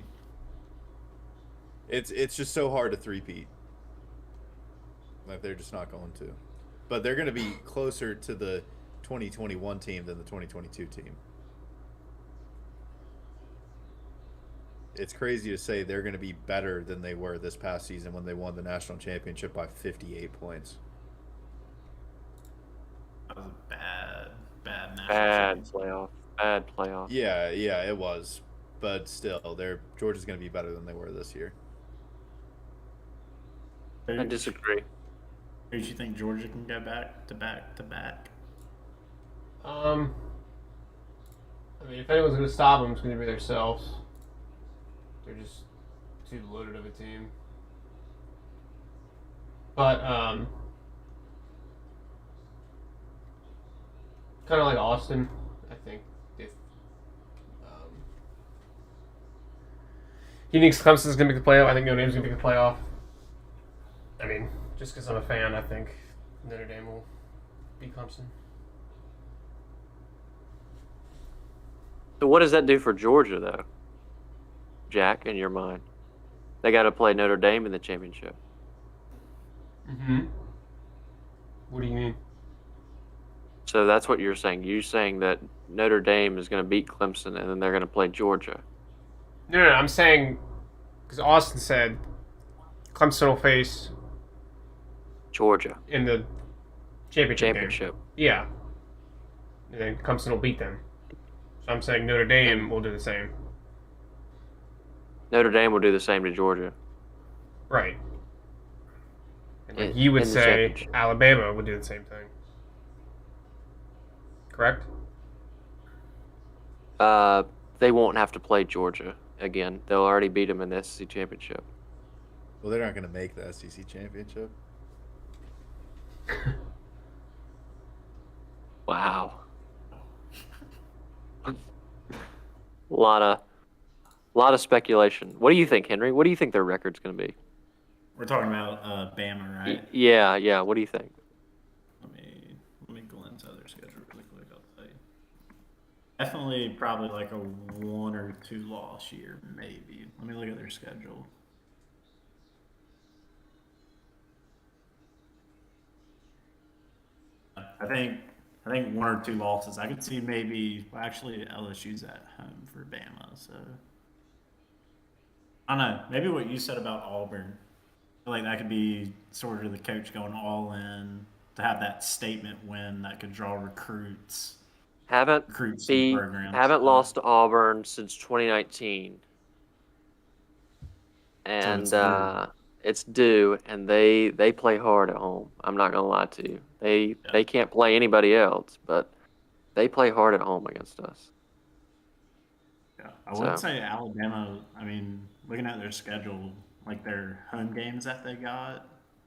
It's just so hard to three-peat. Like they're just not going to. But they're going to be closer to the 2021 team than the 2022 team. It's crazy to say they're going to be better than they were this past season when they won the national championship by 58 points. That was a bad national Bad championship. playoff. Bad playoff. Yeah, it was. But still, Georgia's going to be better than they were this year. I disagree. Do you think Georgia can go back to back? I mean, if anyone's going to stop them, it's going to be themselves. They're just too loaded of a team. But kind of like Austin, I think if he thinks Clemson's going to make the playoff, I think Notre Dame's going to make the playoff. I mean, just because I'm a fan, I think Notre Dame will beat Clemson. So what does that do for Georgia, though? Jack, in your mind? They got to play Notre Dame in the championship. Mm-hmm. What do you mean? So that's what you're saying. You're saying that Notre Dame is going to beat Clemson and then they're going to play Georgia. No, I'm saying because Austin said Clemson will face Georgia. in the championship game. Championship. Yeah. And then Clemson will beat them. So I'm saying Notre Dame will do the same. Notre Dame will do the same to Georgia. Right. And like In- you would in the say championship. Alabama would do the same thing. Correct? They won't have to play Georgia again. They'll already beat them in the SEC championship. Well, they're not going to make the SEC championship. Wow. A lot of speculation. What do you think, Henry? What do you think their record's going to be? We're talking about Bama, right? Yeah. What do you think? Let me glance at their schedule really quick. I'll tell you. Definitely, probably like a 1 or 2 loss year, maybe. Let me look at their schedule. I think 1 or 2 losses. I could see maybe. Well, actually, LSU's at home for Bama, so I don't know. Maybe what you said about Auburn. I feel like that could be sort of the coach going all in to have that statement win that could draw recruits Haven't to the program. lost to Auburn since 2019, and it's due, and they play hard at home. I'm not gonna lie to you. They can't play anybody else, but they play hard at home against us. Yeah, I would say Alabama. I mean, looking at their schedule, like their home games that they got,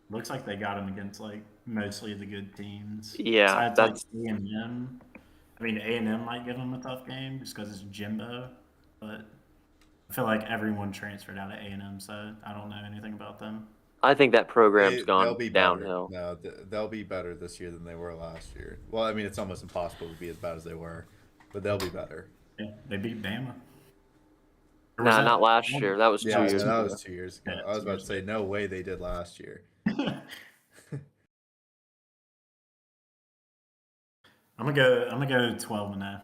looks like they got them against like mostly the good teams. Yeah, Besides that's like A&M. I mean, A&M might give them a tough game just because it's Jimbo, but I feel like everyone transferred out of A&M, so I don't know anything about them. I think that program's They'll gone be downhill. better. No, they'll be better this year than they were last year. Well, I mean, it's almost impossible to be as bad as they were, but they'll be better. Yeah, they beat Bama. Or was Nah, that- not last year. That was 2 Yeah, years that ago. was 2 years ago. Yeah, I was 2 about years to say, no way they did last year. I'm gonna go 12-0.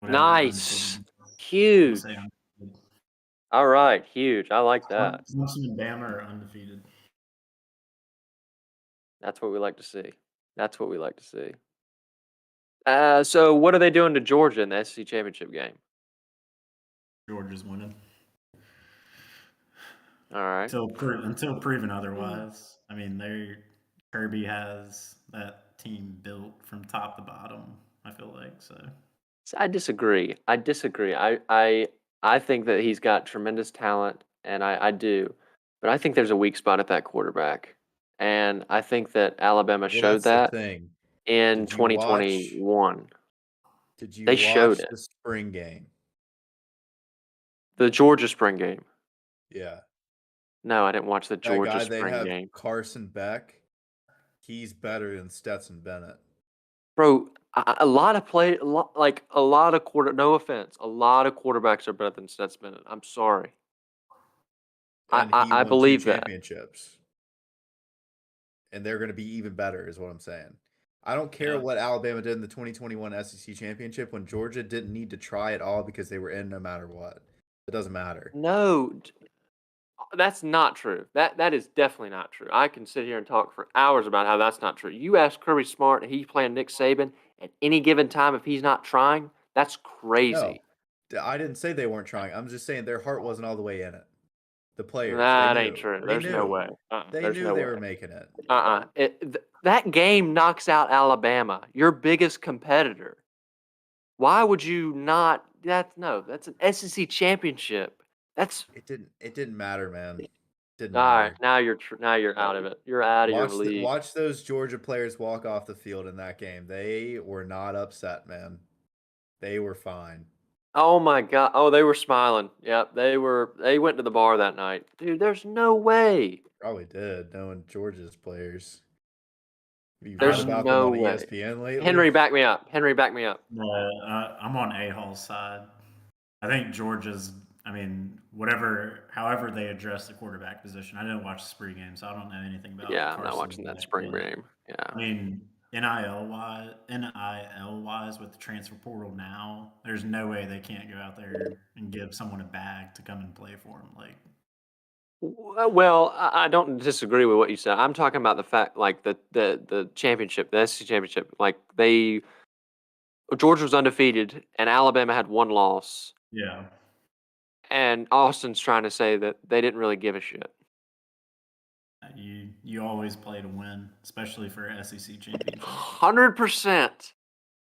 Nice. Huge. All right, huge. I like that. Clemson and Bama are undefeated. That's what we like to see. That's what we like to see. So what are they doing to Georgia in the SEC championship game? Georgia's winning All right. until proven otherwise. I mean, Kirby has that team built from top to bottom. I feel like so. I disagree. I think that he's got tremendous talent, and I do, but I think there's a weak spot at that quarterback, and I think that Alabama Well, showed that's the that thing. in Did you watch? 2021. Did you They showed watch it. the spring game? The Georgia spring game. Yeah. No, I didn't watch the That Georgia guy they spring have, game. Carson Beck, he's better than Stetson Bennett. Bro, a lot of quarter. No offense, a lot of quarterbacks are better than Stetson Bennett. I'm sorry. And he I won 2 believe that. championships. And they're going to be even better, is what I'm saying. I don't care Yeah. what Alabama did in the 2021 SEC championship when Georgia didn't need to try at all because they were in no matter what. It doesn't matter. No, that's not true. That is definitely not true. I can sit here and talk for hours about how that's not true. You ask Kirby Smart, and he's playing Nick Saban at any given time. If he's not trying, that's crazy. No, I didn't say they weren't trying. I'm just saying their heart wasn't all the way in it. The players, That they ain't knew. true. They There's no knew. way. They There's knew no they way. were making it. That game knocks out Alabama, your biggest competitor. Why would you not? That's an SEC championship. That's It didn't matter, man. Didn't all right. matter. Now you're out of it. You're out of your league. Watch those Georgia players walk off the field in that game. They were not upset, man. They were fine. Oh my God. Oh, they were smiling. Yep, they were. They went to the bar that night, dude. There's no way. Probably did, knowing Georgia's players. Have you read There's about them no on way. ESPN lately? Henry, back me up. Henry, back me up. No, I'm on A-Hall's side. I think Georgia's. I mean, however they address the quarterback position. I didn't watch the spring game, so I don't know anything about. Yeah, I'm not Carson watching that Beck, spring but, game. I Yeah. mean, NIL wise with the transfer portal now, there's no way they can't go out there and give someone a bag to come and play for them. Like, Well, I don't disagree with what you said. I'm talking about the fact, like the championship, the SEC championship. Like Georgia was undefeated, and Alabama had one loss, yeah, and Austin's trying to say that they didn't really give a shit. you always play to win, especially for a SEC championship. 100%,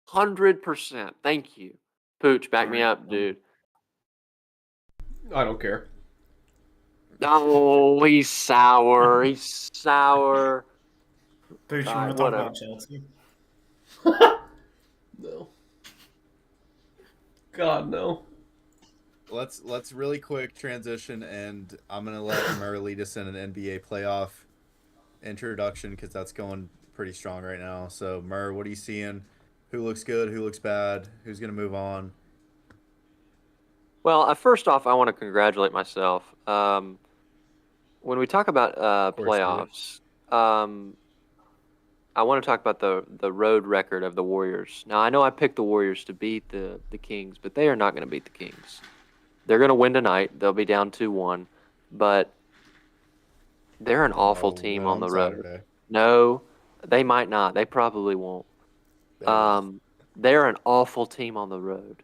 100%. Thank you, Pooch. Back me up, dude. I don't care. Oh, he's sour. He's sour. Pooch, you All want right, to talk whatever. about Chelsea? No. God, no. Let's really quick transition, and I'm gonna let Murray lead us in an NBA playoff introduction because that's going pretty strong right now. So, Murray, what are you seeing? Who looks good? Who looks bad? Who's gonna move on? Well, first off, I want to congratulate myself. When we talk about course, do it. playoffs, I want to talk about the road record of the Warriors. Now, I know I picked the Warriors to beat the Kings, but they are not going to beat the Kings. They're going to win tonight. They'll be down 2-1, but they're an awful team win on the road. Saturday. No, they might not. They probably won't. They will. They're an awful team on the road.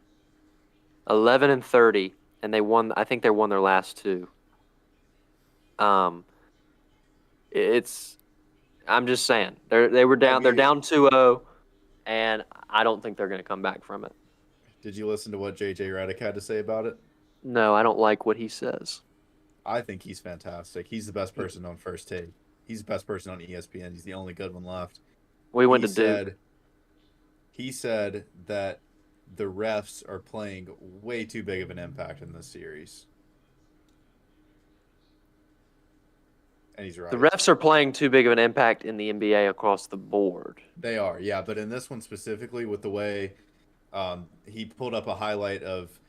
11-30, and they won. I think they won their last two. It's. I'm just saying they were down. They're down 2-0, and I don't think they're going to come back from it. Did you listen to what JJ Redick had to say about it? No, I don't like what he says. I think he's fantastic. He's the best person on First Take. He's the best person on ESPN. He's the only good one left. We went to Duke. He said that the refs are playing way too big of an impact in this series. And he's right. The refs are playing too big of an impact in the NBA across the board. They are, yeah. But in this one specifically, with the way he pulled up a highlight of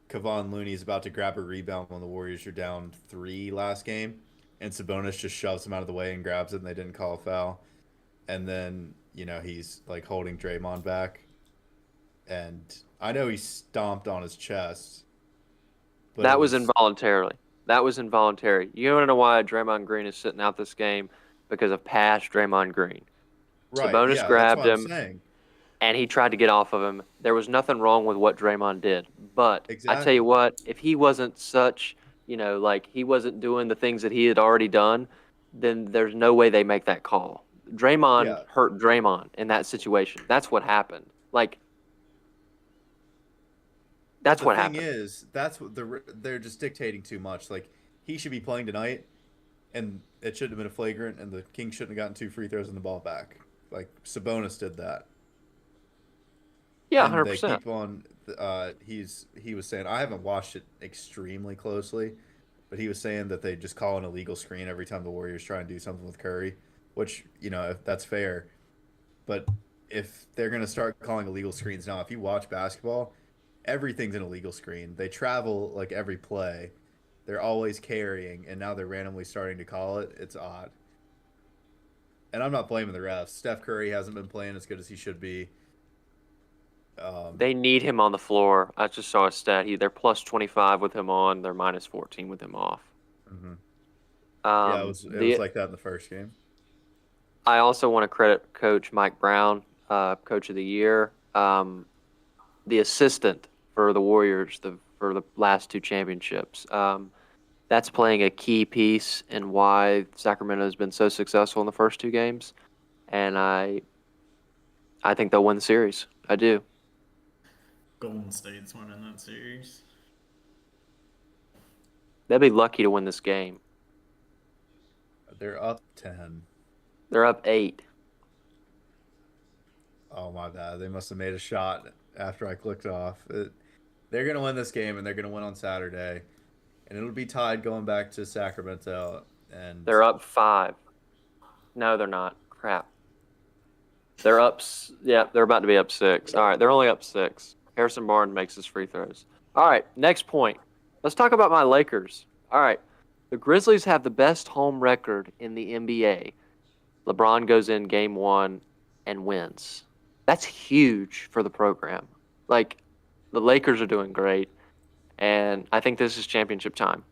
Kevon Looney's about to grab a rebound when the Warriors are down 3 last game, and Sabonis just shoves him out of the way and grabs it, and they didn't call a foul. And then, he's like holding Draymond back. And I know he stomped on his chest, But That it was was involuntarily. That was involuntary. You want to know why Draymond Green is sitting out this game? Because of past Draymond Green. right. Sabonis Yeah, that's grabbed what I'm him, saying. and he tried to get off of him. There was nothing wrong with what Draymond did. But I tell you Exactly. what, if he wasn't such, like he wasn't doing the things that he had already done, then there's no way they make that call. Draymond Yeah. hurt Draymond in that situation. That's what happened. Like, But that's the what thing happened. is, that's what they're just dictating too much. Like he should be playing tonight, and it shouldn't have been a flagrant, and the Kings shouldn't have gotten 2 free throws and the ball back. Like Sabonis did that, Yeah, and they 100%. keep on. He was saying I haven't watched it extremely closely, but he was saying that they just call an illegal screen every time the Warriors try and do something with Curry, which if that's fair. But if they're gonna start calling illegal screens now, if you watch basketball, everything's an illegal screen. They travel like every play. They're always carrying, and now they're randomly starting to call it. It's odd. And I'm not blaming the refs. Steph Curry hasn't been playing as good as he should be. They need him on the floor. I just saw a stat. They're plus 25 with him on. They're minus 14 with him off. Mm-hmm. Yeah, Um, it was the like that in the first game. I also want to credit Coach Mike Brown, Coach of the Year, the assistant for the Warriors for the last two championships. That's playing a key piece in why Sacramento has been so successful in the first two games, and I think they'll win the series. I do. Golden State's winning that series. They'll be lucky to win this game. They're up 10. They're up 8. Oh my bad. They must have made a shot after I clicked off. They're gonna win this game, and they're gonna win on Saturday, and it'll be tied going back to Sacramento. And They're up 5. No, they're not. Crap. They're up. Yeah, they're about to be up 6. All right, they're only up 6. Harrison Barnes makes his free throws. All right, next point. Let's talk about my Lakers. All right, the Grizzlies have the best home record in the NBA. LeBron goes in game 1 and wins. That's huge for the program. Like, the Lakers are doing great, and I think this is championship time.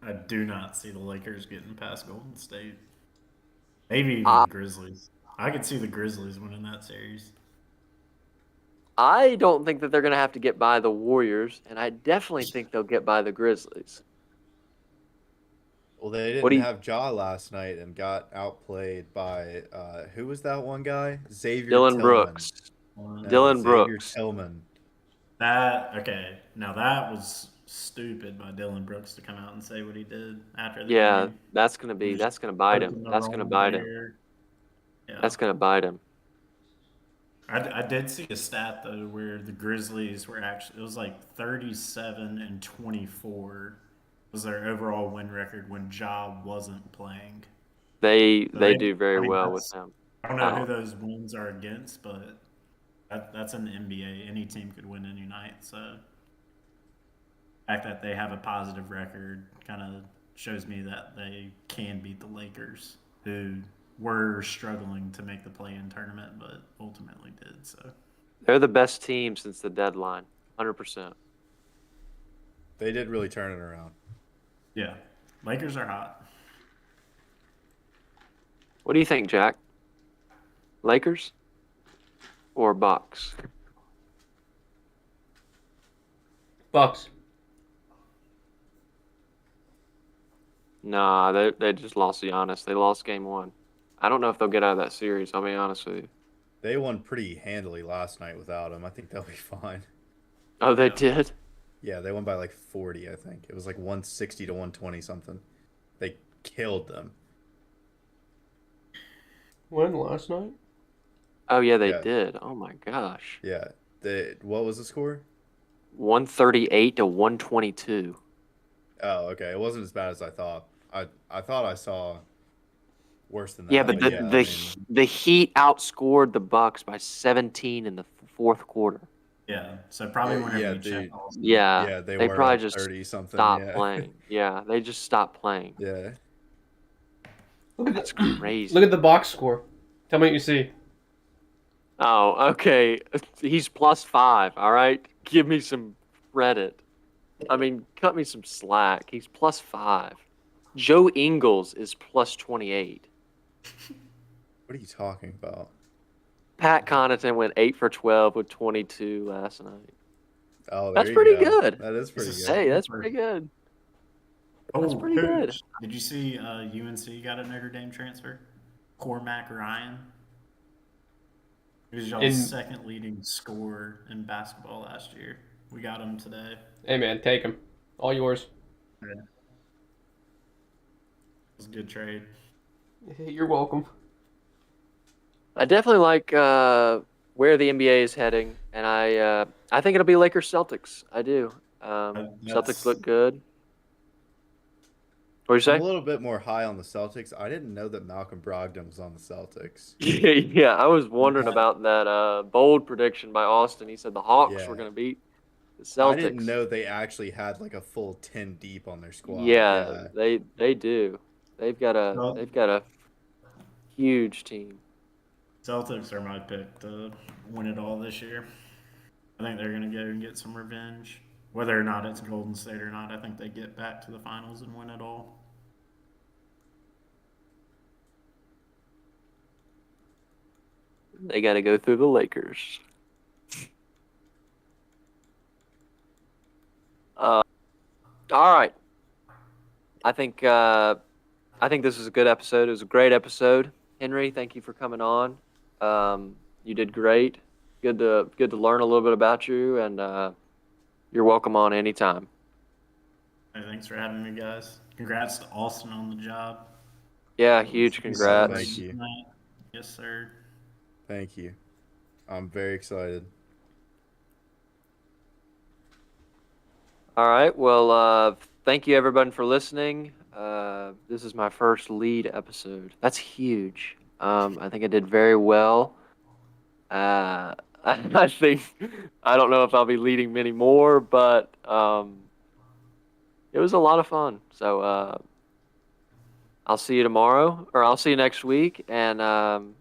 I do not see the Lakers getting past Golden State. Maybe even Uh, the Grizzlies. I could see the Grizzlies winning that series. I don't think that they're going to have to get by the Warriors, and I definitely think they'll get by the Grizzlies. well, they What do didn't you? have Ja last night and got outplayed by who was that one guy? Xavier Dylan Tillman. Brooks. No, Dylan Xavier Brooks. Tillman. Now that was stupid by Dylan Brooks to come out and say what he did after the Yeah, game. that's gonna bite him. Poking the That's gonna wrong bite him. player. Yeah. That's gonna bite him. I did see a stat though where the Grizzlies were it was like 37-24 was their overall win record when Ja wasn't playing. They So do very well with him. I don't know who out. those wins are against, but that's in the NBA. Any team could win any night. So the fact that they have a positive record kind of shows me that they can beat the Lakers, who were struggling to make the play-in tournament, but ultimately did. So They're the best team since the deadline. 100%. They did really turn it around. yeah, Lakers are hot. What do you think, Jack? Lakers or Bucks? Bucks. Nah, they just lost Giannis. They lost game 1. I don't know if they'll get out of that series. I'll be honest with you. They won pretty handily last night without him. I think they'll be fine. Oh, they Yeah. did. Yeah, they won by like 40, I think. It was like 160 to 120 something. They killed them. When last night? Oh yeah, they Yeah. did. Oh my gosh. Yeah. What was the score? 138 to 122. Oh, okay. It wasn't as bad as I thought. I thought I saw worse than that. Yeah, but yeah, the Heat outscored the Bucks by 17 in the fourth quarter. Yeah, so probably whenever yeah, you check all Yeah, yeah, they they were probably up just 30 something. stopped Yeah. playing. Yeah, they just stopped playing. Yeah. That's crazy. Look at the box score. Tell me what you see. Oh, okay. He's +5. All right, give me some credit. I mean, cut me some slack. He's +5. Joe Ingles is +28. What are you talking about? Pat Connaughton went 8 for 12 with 22 last night. Oh, That's there pretty you go. good. That is pretty It's a good. Hey, that's pretty good. That's pretty good. Hooch, did you see UNC got a Notre Dame transfer? Cormac Ryan. He was y'all's second leading scorer in basketball last year. We got him today. Hey man, take him. All yours. It was a good trade. You're welcome. I definitely like where the NBA is heading, and I think it'll be Lakers Celtics. I do. Celtics look good. What do you I'm say? a little bit more high on the Celtics. I didn't know that Malcolm Brogdon was on the Celtics. Yeah, I was wondering about that bold prediction by Austin. He said the Hawks were Yeah. going to beat the Celtics. I didn't know they actually had like a full 10 deep on their squad. Yeah, they do. They've got a huge team. Celtics are my pick to win it all this year. I think they're going to go and get some revenge. Whether or not it's Golden State or not, I think they get back to the finals and win it all. They got to go through the Lakers. All right. I think this was a good episode. It was a great episode. Henry, thank you for coming on. You did great. Good to learn a little bit about you, and you're welcome on anytime. Hey, thanks for having me, guys. Congrats to Austin on the job. Yeah, huge congrats. Thank you. Yes, sir. Thank you. I'm very excited. All right. Well, thank you everybody for listening. This is my first lead episode. That's huge. I think I did very well. I think I don't know if I'll be leading many more, but it was a lot of fun. So I'll see you tomorrow, or I'll see you next week, and